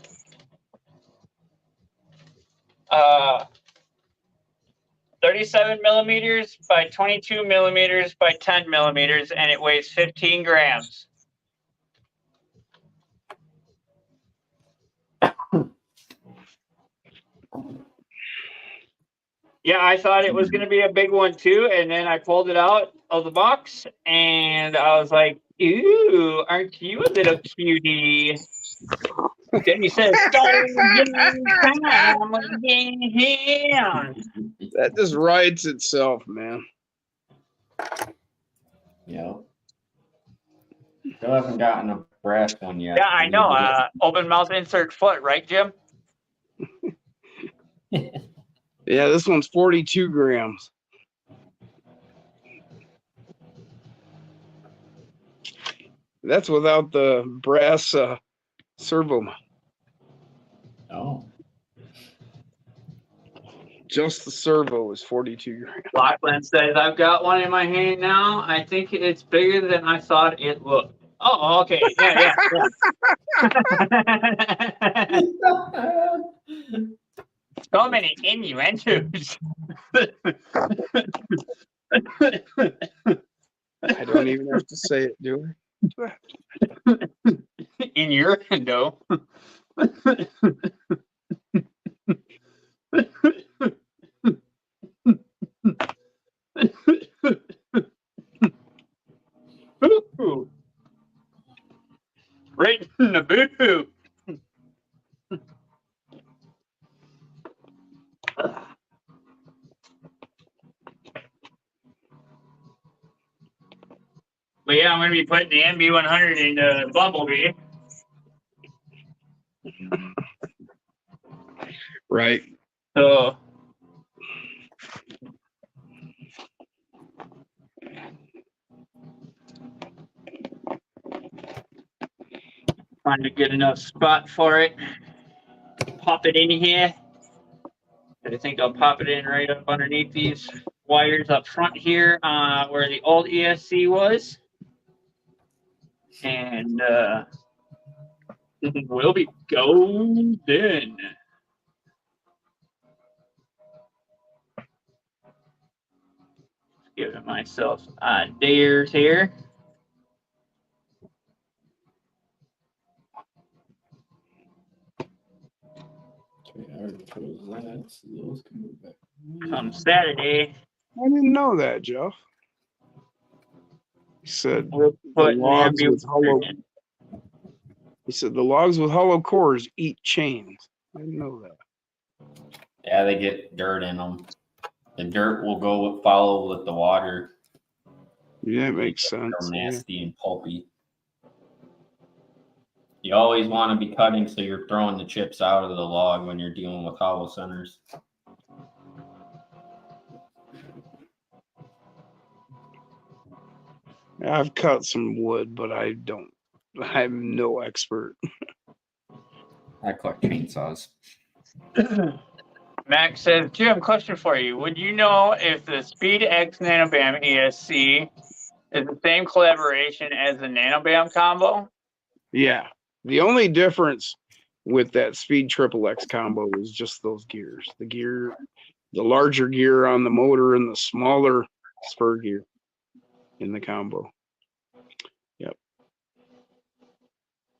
37 millimeters by 22 millimeters by 10 millimeters, and it weighs 15 grams. Yeah, I thought it was going to be a big one too, and then I pulled it out of the box, and I was like, "Ooh, aren't you a little cutie?" Then he says, "Don't give me time again."
That just writes itself, man.
Yep. Still haven't gotten a brass one yet.
Yeah, I know. Open mouth insert foot, right, Jim?
Yeah, this one's 42 grams. That's without the brass servo.
Oh.
Just the servo is 42 grams.
Lachlan says, "I've got one in my hand now. I think it's bigger than I thought it looked." Oh, okay. Yeah. So many innuendos.
I don't even have to say it, do I?
Innuendo. Ooh. Right in the boo. But yeah, I'm going to be putting the MB100 into Bumblebee.
Right.
So trying to get enough spot for it. Pop it in here. I think I'll pop it in right up underneath these wires up front here, where the old ESC was. And we'll be golden. Giving myself dares here.
Okay, I already chose that, so those can move back.
Come Saturday.
I didn't know that, Jeff. He said
We'll
the
put
logs
MB100
with hollow.
in.
He said the logs with hollow cores eat chains. I didn't know that.
Yeah, they get dirt in them. The dirt will follow with the water.
Yeah, it makes sense.
They're
Yeah.
nasty and pulpy. You always want to be cutting so you're throwing the chips out of the log when you're dealing with hollow centers.
I've cut some wood, but I'm no expert.
I collect chainsaws.
Max says, Jim, question for you. Would you know if the Speed X Nanobam ESC is the same collaboration as the Nanobam combo?
Yeah. The only difference with that Speed Triple X combo is just those gears. The larger gear on the motor and the smaller spur gear in the combo. Yep.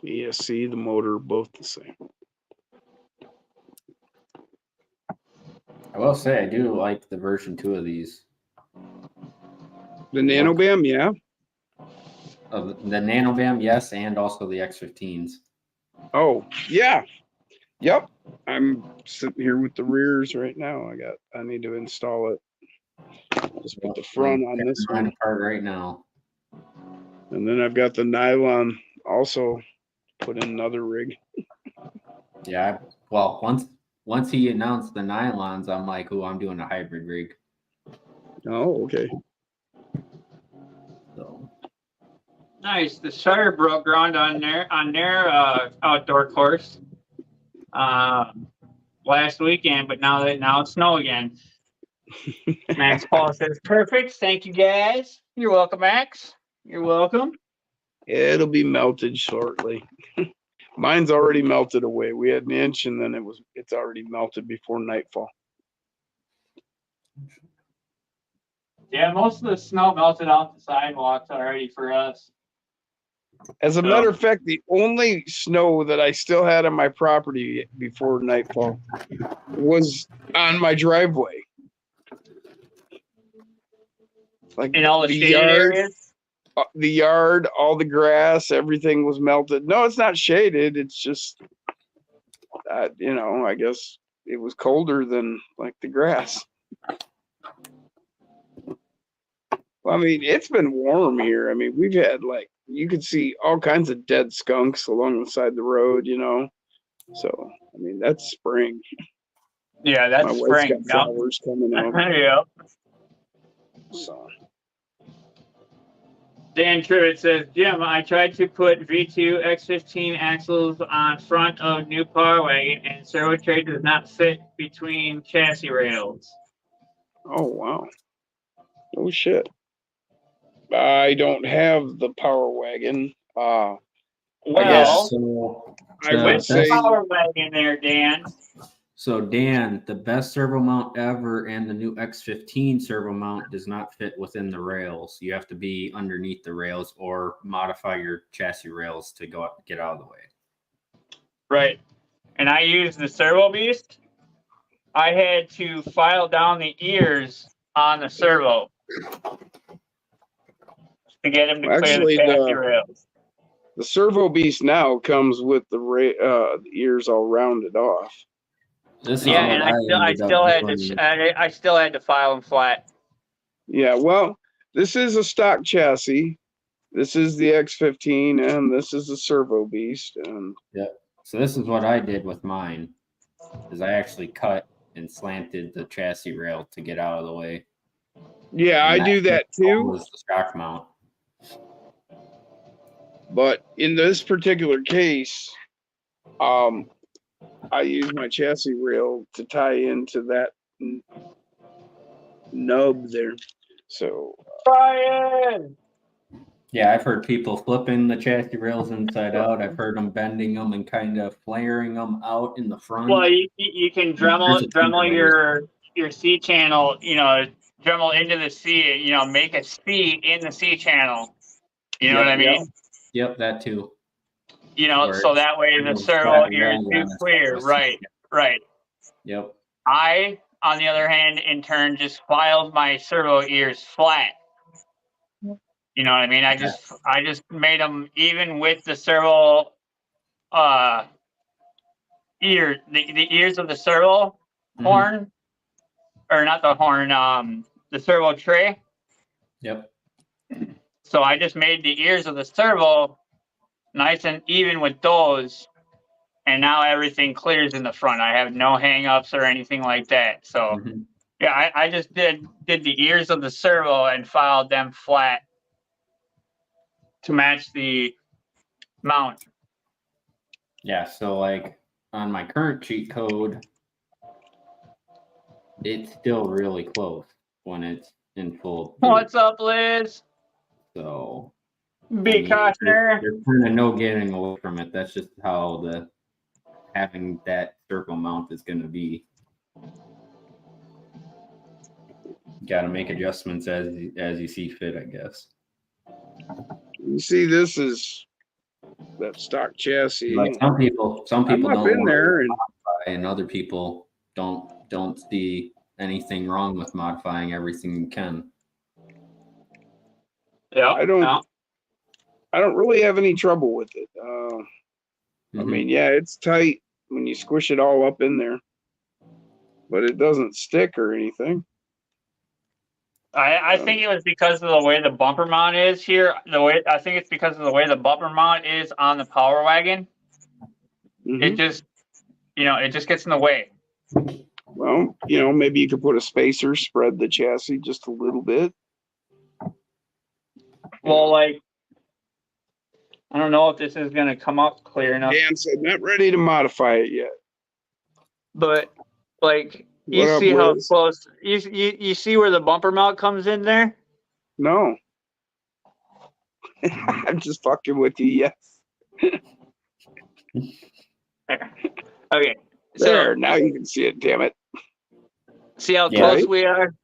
The ESC, the motor, both the same.
I will say I do like the version 2 of these.
The Nanobam, yeah.
The Nanobam, yes, and also the X15s.
Oh, yeah. Yep. I'm sitting here with the rears right now. I need to install it. Just put the front on this
Mine
one.
apart right now.
And then I've got the nylon also put in another rig.
Yeah, well, once he announced the nylons, I'm like, oh, I'm doing a hybrid rig.
Oh, okay.
So
Nice. The shutter broke ground on their outdoor course last weekend, but now it's snow again. Max Paul says, perfect. Thank you, guys. You're welcome, Max. You're welcome.
It'll be melted shortly. Mine's already melted away. We had an inch and then it's already melted before nightfall.
Yeah, most of the snow melted off the sidewalks already for us.
As a matter of fact, the only snow that I still had on my property before nightfall was on my driveway. Like
In all the shaded areas?
The yard, all the grass, everything was melted. No, it's not shaded. It's just, I guess it was colder than like the grass. Well, I mean, it's been warm here. I mean, we've had you could see all kinds of dead skunks along the side of the road, So, I mean, that's spring.
Yeah, that's
My wife's
spring.
got flowers coming out.
Yeah.
So.
Dan Truitt says, Jim, I tried to put V2 X15 axles on front of new Power Wagon and servo tray does not fit between chassis rails.
Oh, wow. Oh, shit. I don't have the Power Wagon.
Well,
I would say
Power Wagon there, Dan.
So Dan, the best servo mount ever and the new X15 servo mount does not fit within the rails. You have to be underneath the rails or modify your chassis rails to get out of the way.
Right. And I used the Servo Beast. I had to file down the ears on the servo to get him to clear the chassis rails.
The Servo Beast now comes with the ears all rounded off.
Yeah, and I still had to file them flat.
Yeah, well, this is a stock chassis. This is the X15, and this is the Servo Beast. And
yeah, so this is what I did with mine, is I actually cut and slanted the chassis rail to get out of the way.
Yeah, I do that too.
Was the stock mount.
But in this particular case, I use my chassis rail to tie into that nub there. So,
Brian!
Yeah, I've heard people flipping the chassis rails inside out. I've heard them bending them and kind of flaring them out in the front.
Well, you can Dremel your C channel, Dremel into the C, make a C in the C channel. You know what I mean?
Yep, that too.
So that way the servo ears do clear. Right.
Yep.
I, on the other hand, in turn, just filed my servo ears flat. You know what I mean? I just made them even with the servo the ears of the servo horn, or not the horn, the servo tray.
Yep.
So I just made the ears of the servo nice and even with those, and now everything clears in the front. I have no hang-ups or anything like that. So yeah, I just did the ears of the servo and filed them flat to match the mount.
Yeah, so like on my current cheat code, it's still really close when it's in full.
What's up, Liz?
So
Be Costner.
There's kind of no getting away from it. That's just how having that circle mount is going to be. Got to make adjustments as you see fit, I guess.
You see, this is that stock chassis.
Like some people
I'm
don't
up in
want
there,
to
and
modify, and other people don't see anything wrong with modifying everything you can.
Yeah,
I don't really have any trouble with it. I mean, yeah, it's tight when you squish it all up in there, but it doesn't stick or anything.
I think it was because of the way the bumper mount is here. I think it's because of the way the bumper mount is on the Power Wagon. It just, it just gets in the way.
Well, maybe you could put a spacer, spread the chassis just a little bit.
Well, like, I don't know if this is going to come up clear enough.
Dan said, not ready to modify it yet.
But, like, you
What up,
see how
Liz?
close, you see where the bumper mount comes in there?
No. I'm just fucking with you, yes.
Okay. So,
There, now you can see it, damn it.
see how
Yeah.
close we are?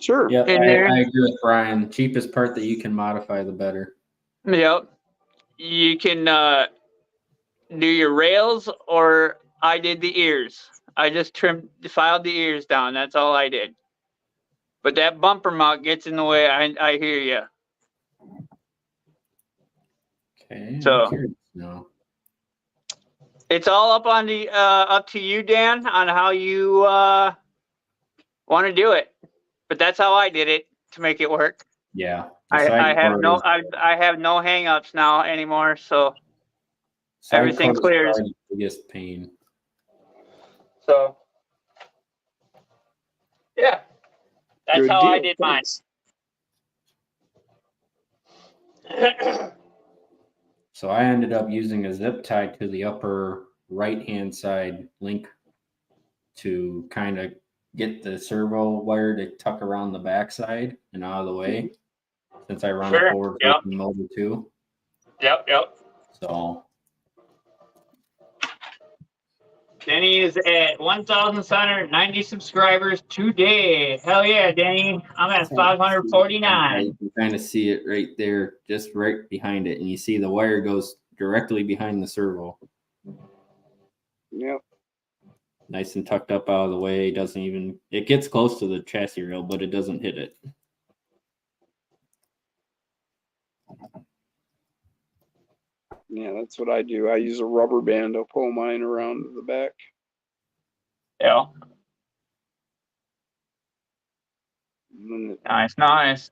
Sure.
Yeah,
In there.
I agree with Brian. Cheapest part that you can modify, the better.
Yep. You can do your rails, or I did the ears. I just filed the ears down. That's all I did. But that bumper mount gets in the way. I hear you.
Okay.
So-
I'm curious now.
It's all up on the up to you, Dan, on how you want to do it. But that's how I did it to make it work.
Yeah. the
I
side
have
cord
no
is-
I have no hang-ups now anymore. So
side
everything
cord is
clears.
probably the biggest pain.
So yeah, that's
Good
how I
deal.
did mine.
So I ended up using a zip tie to the upper right-hand side link to kind of get the servo wire to tuck around the backside and out of the way, since I run
Sure,
a forward
yep.
facing motor too.
Yep.
So
Denny is at 1,790 subscribers today. Hell yeah, Denny! I'm at 549.
you can kind of see it right there, just right behind it, and you see the wire goes directly behind the servo.
Yep.
Nice and tucked up out of the way. It gets close to the chassis rail, but it doesn't hit it.
Yeah, that's what I do. I use a rubber band. I'll pull mine around to the back.
Yeah,
And
nice.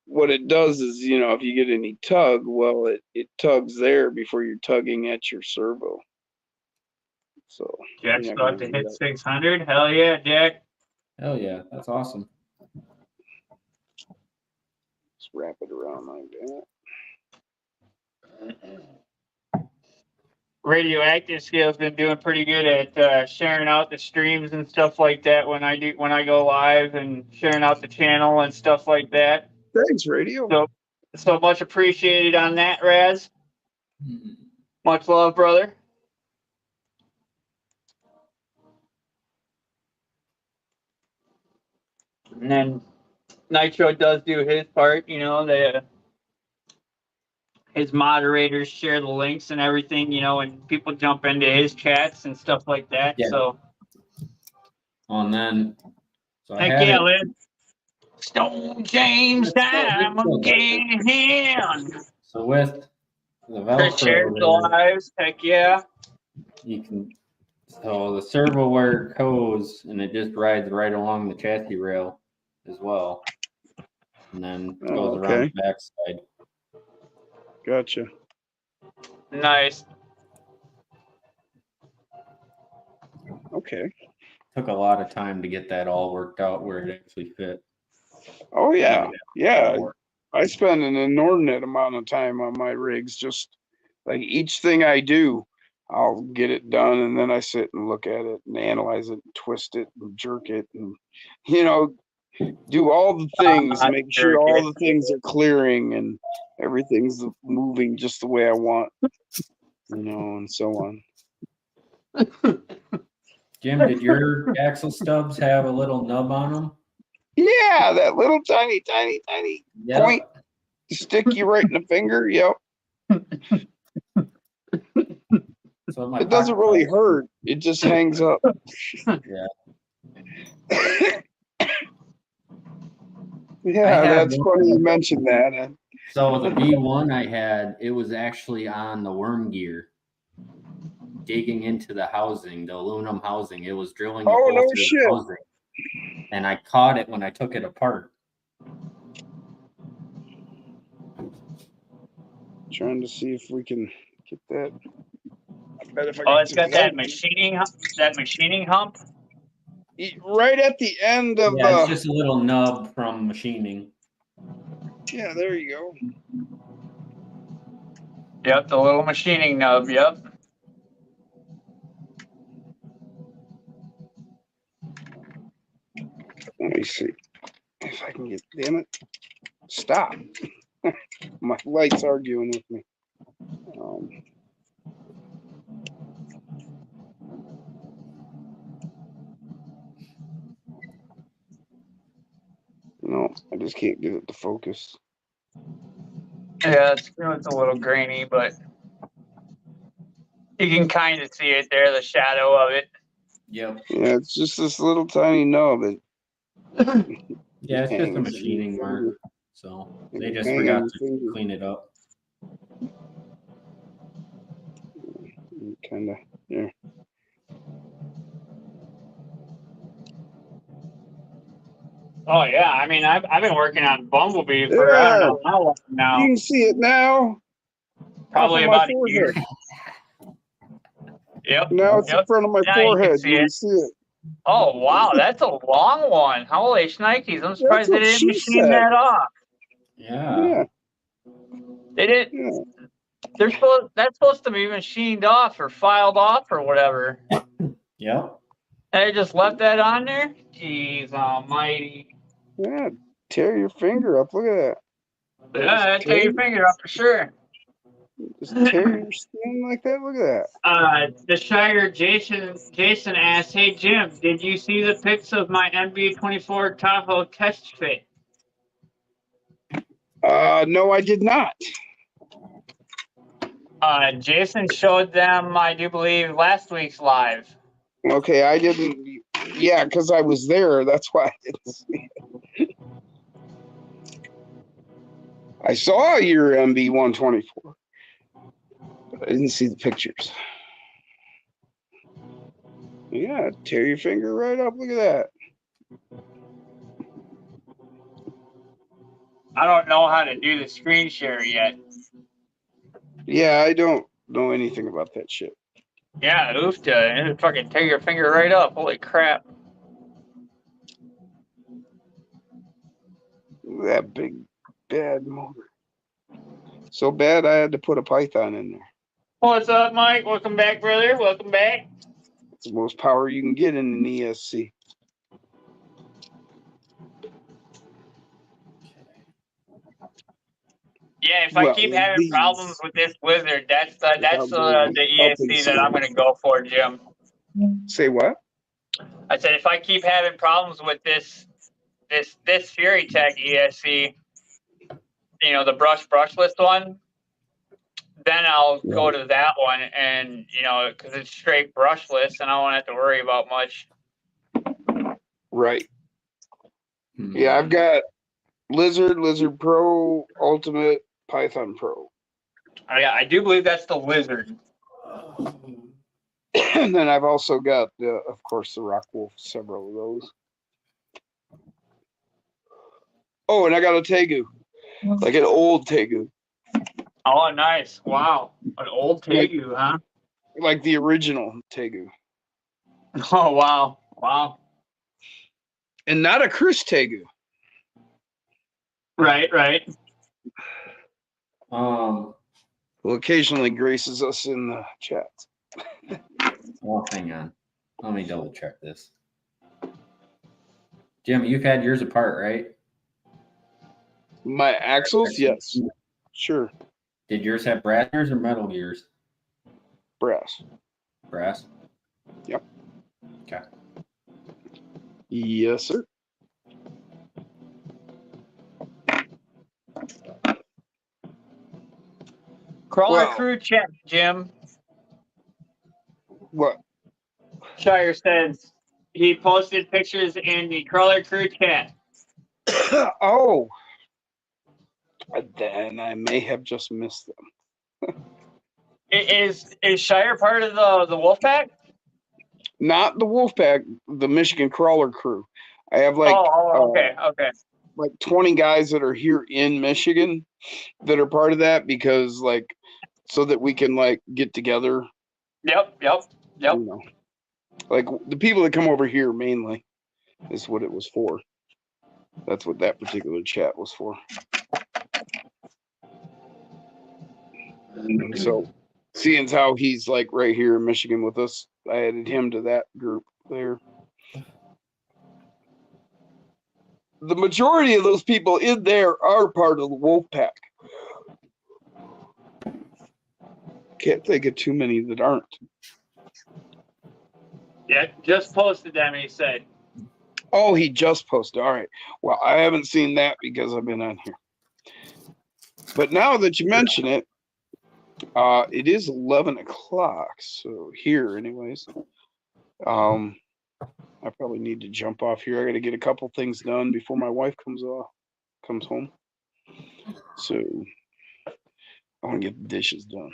what it does is, if you get any tug, well, it tugs there before you're tugging at your servo. So
Jack's
you're not
about
gonna
to
do
hit
that.
600. Hell yeah, Jack!
Hell yeah, that's awesome.
Just wrap it around like that.
Radioactive Scale's been doing pretty good at sharing out the streams and stuff like that when I go live, and sharing out the channel and stuff like that.
Thanks, radio.
So much appreciated on that, Raz. Much love, brother. And then Nitro does do his part, his moderators share the links and everything, and people jump into his chats and stuff like that.
Yeah.
So
And then, so I
heck
had
yeah,
it,
Lynn. Stone James time again.
So with the
Chris shares the
Velcro,
lives. Heck yeah.
you can. So the servo wire goes and it just rides right along the chassis rail as well, and then goes around
Okay.
the backside.
Gotcha.
Nice.
Okay.
Took a lot of time to get that all worked out where it actually fit.
Oh yeah. Yeah.
Or-
I spend an inordinate amount of time on my rigs. Just like each thing I do, I'll get it done, and then I sit and look at it and analyze it, and twist it and jerk it, and do all the things, make sure
jerk
all
it.
the things are clearing and everything's moving just the way I want, and so on.
Jim, did your axle stubs have a little nub on them?
Yeah, that little tiny
Yep.
point to stick you right in the finger. Yep.
So my
It doesn't
pocket
really
size-
hurt. It just hangs up.
Yeah.
Yeah,
I have
that's
one-
funny you mentioned that.
So the V1 I had, it was actually on the worm gear, digging into the housing, the aluminum housing. It was drilling a
Oh,
hole
no
through
shit.
the housing, and I caught it when I took it apart.
Trying to see if we can get that. I bet if I
Oh,
can
it's got
just-
that machining hump.
right at the end of
Yeah, it's
the.
just a little nub from machining.
Yeah, there you go.
Yep, the little machining nub. Yep.
Let me see if I can get. Damn it! Stop. My light's arguing with me. No, I just can't get it to focus.
Yeah, it's a little grainy, but you can kind of see it there, the shadow of it.
Yep.
Yeah, it's just this little tiny nub.
Yeah, it's just a
Hangs.
machining mark. So they just
Hang
forgot
on,
to
finger.
clean it up.
Kind of. Yeah.
Oh yeah, I mean, I've been working on Bumblebee for I don't know how long now.
You can see it now.
Probably
Off of my
about a year.
forehead.
Yep.
Now it's in
Yep.
front of my
Now you can
forehead.
see
You
it.
can see it.
Oh wow, that's a long one. Holy shnikes! I'm surprised they
what
didn't
she
machine
said.
that off.
Yeah.
Yeah.
They didn't.
Yeah.
That's supposed to be machined off or filed off or whatever.
Yep.
And they just left that on there. Jeez Almighty.
Yeah. Tear your finger up. Look at that.
Yeah, take your finger off for sure.
Just tear your skin like that. Look at that.
The Shire Jason asked, "Hey Jim, did you see the pics of my MB24 Tahoe test fit?"
No, I did not.
Jason showed them, I do believe, last week's live.
Okay, I didn't. Yeah, because I was there. That's why I didn't see it. I saw your MB124, but I didn't see the pictures. Yeah, tear your finger right up. Look at that.
I don't know how to do the screen share yet.
Yeah, I don't know anything about that shit.
Yeah, oofta. It'll fucking tear your finger right up. Holy crap.
That big bad motor. So bad I had to put a Python in there.
What's up, Mike? Welcome back, brother. Welcome back.
It's the most power you can get in an ESC.
Yeah, if I
Well,
keep having
these-
problems with this Blizzard, that's the
Without going
the
up and
ESC that I'm
down.
going to go for, Jim.
Say what?
I said if I keep having problems with this Fury Tech ESC, the brushless one, then I'll go to that one, and because it's straight brushless, and I won't have to worry about much.
Right. Yeah, I've got Lizard, Lizard Pro, Ultimate, Python Pro.
I do believe that's the Lizard.
And then I've also got, of course, the Rockwolf, several of those. Oh, and I got a Tegu, like an old Tegu,
Oh, nice. Wow. An old Tegu, huh?
like the original Tegu.
Oh, wow. Wow.
And not a Chris Tegu.
Right, right.
Who occasionally graces us in the chat.
Well, hang on. Let me double check this. Jim, you've had yours apart, right?
My axles, yes. Sure.
Did yours have brass gears or metal gears?
Brass.
Brass?
Yep.
Okay.
Yes, sir.
Crawler
Well-
crew chat, Jim.
What?
Shire says he posted pictures in the Crawler crew chat.
Oh. Then I may have just missed them.
Is Shire part of the Wolfpack?
Not the Wolfpack, the Michigan Crawler crew. I have like
okay.
like 20 guys that are here in Michigan that are part of that because like so that we can like get together.
Yep.
You know. Like the people that come over here mainly is what it was for. That's what that particular chat was for. And so seeing as how he's like right here in Michigan with us, I added him to that group there. The majority of those people in there are part of the Wolfpack. Can't think of too many that aren't.
Yeah, just posted them, he said.
Oh, he just posted. All right. Well, I haven't seen that because I've been on here. But now that you mention it, it is 11 o'clock. So here, anyways. I probably need to jump off here. I got to get a couple things done before my wife comes home. So I want to get the dishes done.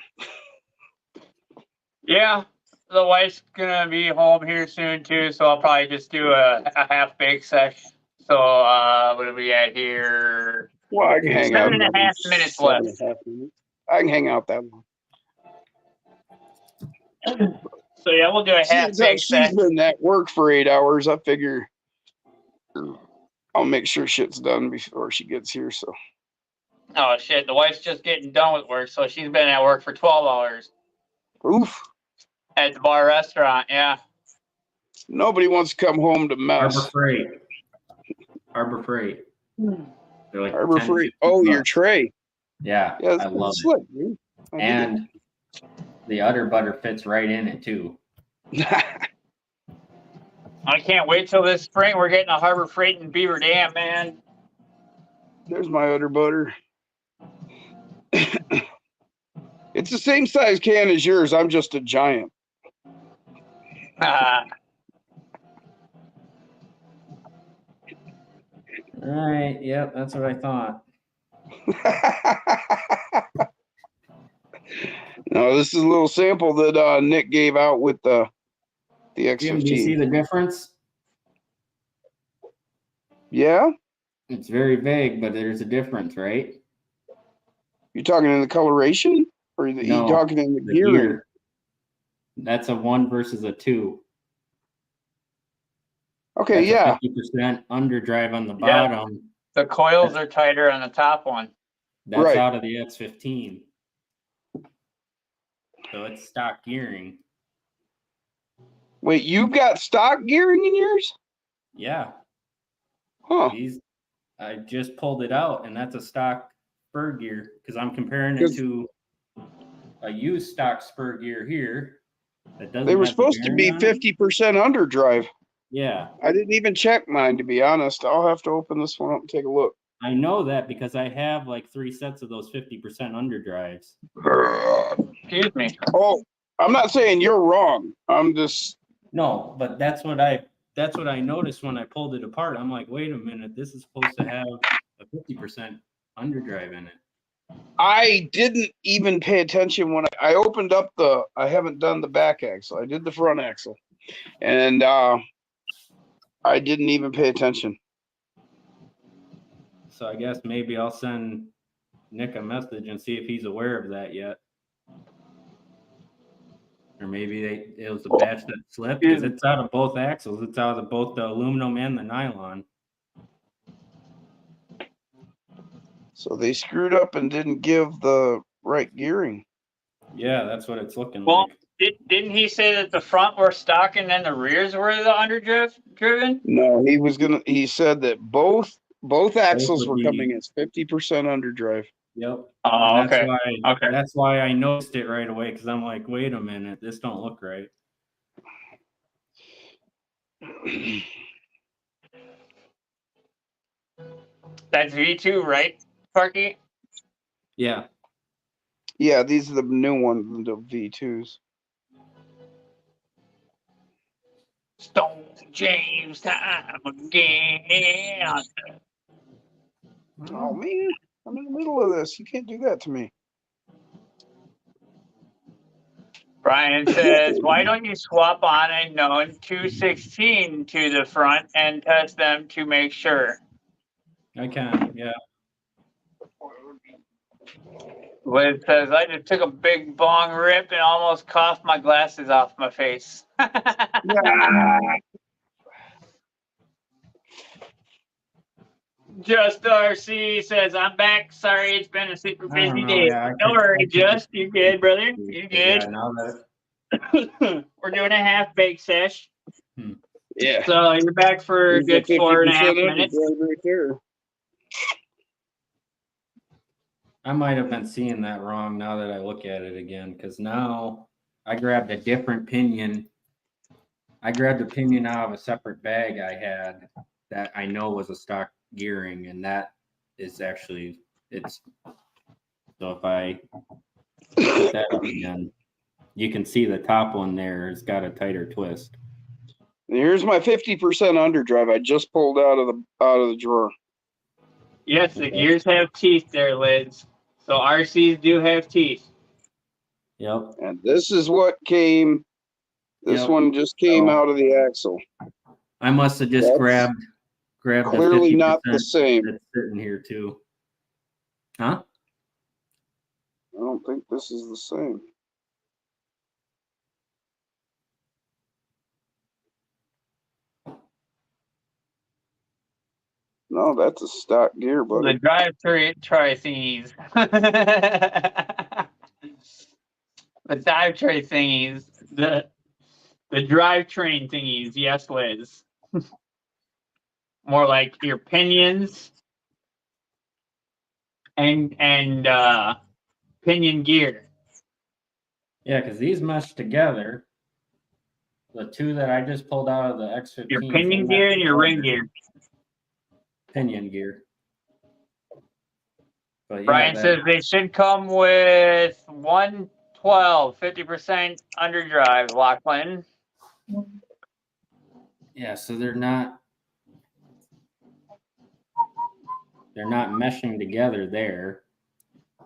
Yeah, the wife's gonna be home here soon too, so I'll probably just do a half baked sesh. So what are we at here?
Well, I can hang out.
7.5 minutes left.
7.5 minutes. I can hang out that long.
So yeah, we'll do a half
Since how
baked sesh.
she's been at work for 8 hours, I figure I'll make sure shit's done before she gets here. So
Oh shit, the wife's just getting done with work, so she's been at work for 12 hours
oof.
at the bar restaurant. Yeah.
Nobody wants to come home to mess.
Harbor Freight. They're like
Harbor
10,
Freight.
15
Oh, your
bucks.
tray.
Yeah,
Yeah,
I love it.
slick, dude. I dig
And the udder butter fits right in it too.
it.
I can't wait till this spring. We're getting a Harbor Freight in Beaver Dam, man.
There's my udder butter. It's the same size can as yours. I'm just a giant.
All right. Yep, that's what I thought.
No, this is a little sample that Nick gave out with the
Jim, do you see
X15.
the difference?
Yeah,
It's very vague, but there's a difference, right?
you're talking in the coloration, or you
No,
talking in the
The
gearing?
gear. That's a 1 versus a 2.
Okay,
That's
yeah.
a 50% underdrive on the
Yeah.
bottom.
The coils are tighter on the top one.
That's
Right.
out of the X15. So it's stock gearing.
Wait, you've got stock gearing in yours?
Yeah.
Huh?
I just pulled it out, and that's a stock spur gear because I'm comparing it to a used stock spur gear here. That doesn't.
They were
have the
supposed to be
bearing on it.
50% underdrive.
Yeah,
I didn't even check mine, to be honest. I'll have to open this one up and take a look.
I know that because I have like 3 sets of those 50% underdrives.
Excuse me.
Oh, I'm not saying you're wrong. I'm just
No, but that's what I that's what I noticed when I pulled it apart. I'm like, wait a minute, this is supposed to have a 50% underdrive in it.
I didn't even pay attention when I opened up I haven't done the back axle. I did the front axle. And I didn't even pay attention.
So I guess maybe I'll send Nick a message and see if he's aware of that yet. Or maybe it was a batch that slipped, because it's out of both axles. It's out of both the aluminum and the nylon.
So they screwed up and didn't give the right gearing.
Yeah, that's what it's looking
Well,
like.
didn't he say that the front were stock and then the rears were the underdriven?
No, he said that both axles
would
were
be-
coming as 50% underdrive.
Yep.
Oh,
And
okay. Okay.
That's why I noticed it right away, because I'm like, wait a minute, this don't look right.
That's V2, right, Parky?
Yeah.
Yeah, these are the new ones, the V2s.
Stone James time again.
Oh man, I'm in the middle of this. You can't do that to me.
Brian says, why don't you swap on a known 216 to the front and test them to make sure?
I can, yeah.
Liz says, I just took a big bong rip and almost coughed my glasses off my face. Just RC says, I'm back. Sorry, it's been a super
I don't
busy
know,
day.
yeah,
Don't worry, Just. You're good, brother. You're
Yeah,
good.
now that
We're doing a half bake sesh.
Yeah.
So you're back for a
There's
good
a
4.5
50%
minutes.
underdrive right there.
I might have been seeing that wrong now that I look at it again, because now I grabbed a different pinion. I grabbed a pinion out of a separate bag I had that I know was a stock gearing, and that is actually, it's, so if I put that up again, you can see the top one there has got a tighter twist.
Here's my 50% underdrive I just pulled out of the drawer.
Yes, the gears have teeth there, Liz. So RCs do have teeth.
Yep.
And this is what came. This
Yep.
one just came out of the axle.
I must have just
That's
grabbed
Clearly
the 50%
not the same.
that's sitting here too. Huh?
I don't think this is the same. No, that's a stock gear,
The
buddy.
drive tray thingies. The dive tray thingies. The drivetrain thingies. Yes, Liz. More like your pinions and pinion gear.
Yeah, because these mesh together. The two that I just pulled out of the X15.
Your pinion gear and your ring gear.
Pinion gear. But yeah,
Brian says they should come with 112, 50% underdrive, Lachlan.
Yeah, so they're not meshing together there.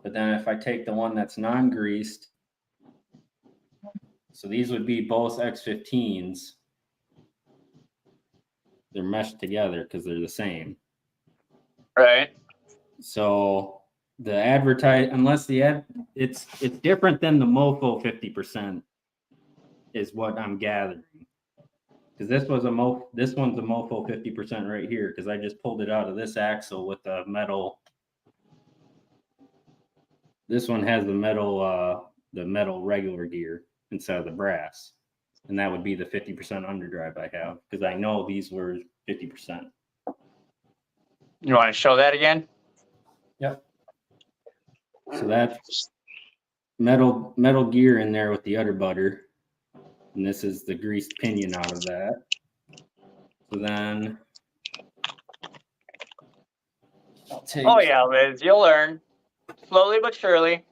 But then if I take the one that's non-greased, so these would be both X15s. They're meshed together because they're the same.
Right.
So the it's different than the Mofo 50% is what I'm gathering. Because this one's a Mofo 50% right here, because I just pulled it out of this axle with the metal. This one has the metal regular gear instead of the brass. And that would be the 50% underdrive I have, because I know these were 50%.
You want to show that again?
Yep. So that's metal gear in there with the udder butter. And this is the greased pinion out of that. So then I'll take.
Oh yeah, Liz, you'll learn. Slowly but surely.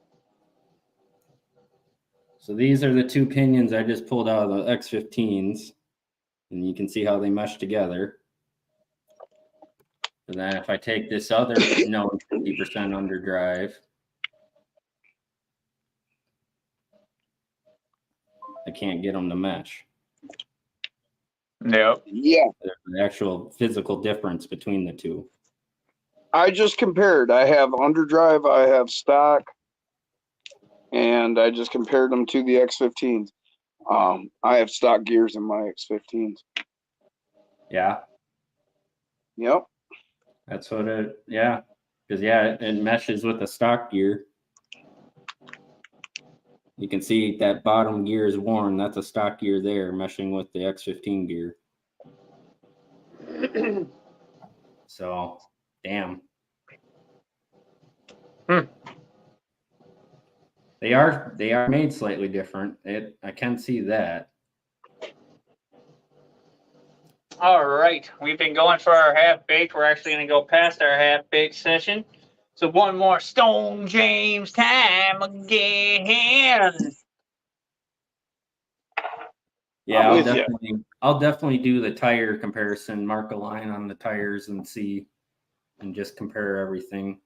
So these are the two pinions I just pulled out of the X15s. And you can see how they mesh together. And then if I take this other 50% underdrive, I can't get them to mesh.
Nope.
Yeah.
There's an actual physical difference between the two.
I just compared. I have underdrive, I have stock, and I just compared them to the X15s. I have stock gears in my X15s.
Yeah,
Yep.
that's what it, yeah. Because, yeah, it meshes with the stock gear. You can see that bottom gear is worn. That's a stock gear there, meshing with the X15 gear. So, damn. They are made slightly different. I can see that.
All right, we've been going for our half baked. We're actually going to go past our half baked session. So one more Stone James time again.
Yeah,
I'm with ya.
I'll definitely do the tire comparison, mark a line on the tires and see, and just compare everything.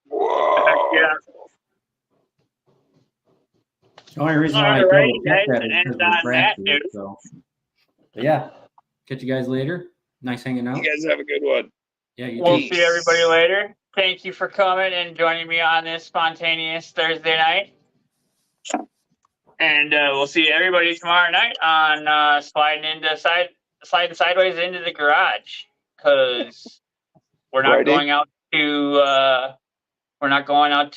Whoa.
Yeah.
The only reason why I
All right,
double check
guys,
that is
and
because
on
of
that
refractor.
note,
So, but yeah, catch you guys later. Nice hanging out.
You guys have a good one.
Yeah, you
we'll
too.
see everybody later. Thank you for coming and joining me on this spontaneous Thursday night. And we'll see everybody tomorrow night on sliding sideways into the garage, because we're not
Friday?
going out to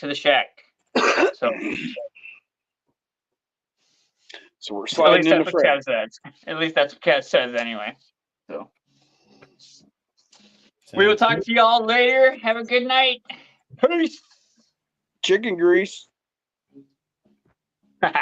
the shack. So
So we're
at
sliding
least
into
that's what
Friday.
Kev says. At least that's what Kev says anyway. So we will talk to y'all later. Have a good night. Peace.
Chicken grease.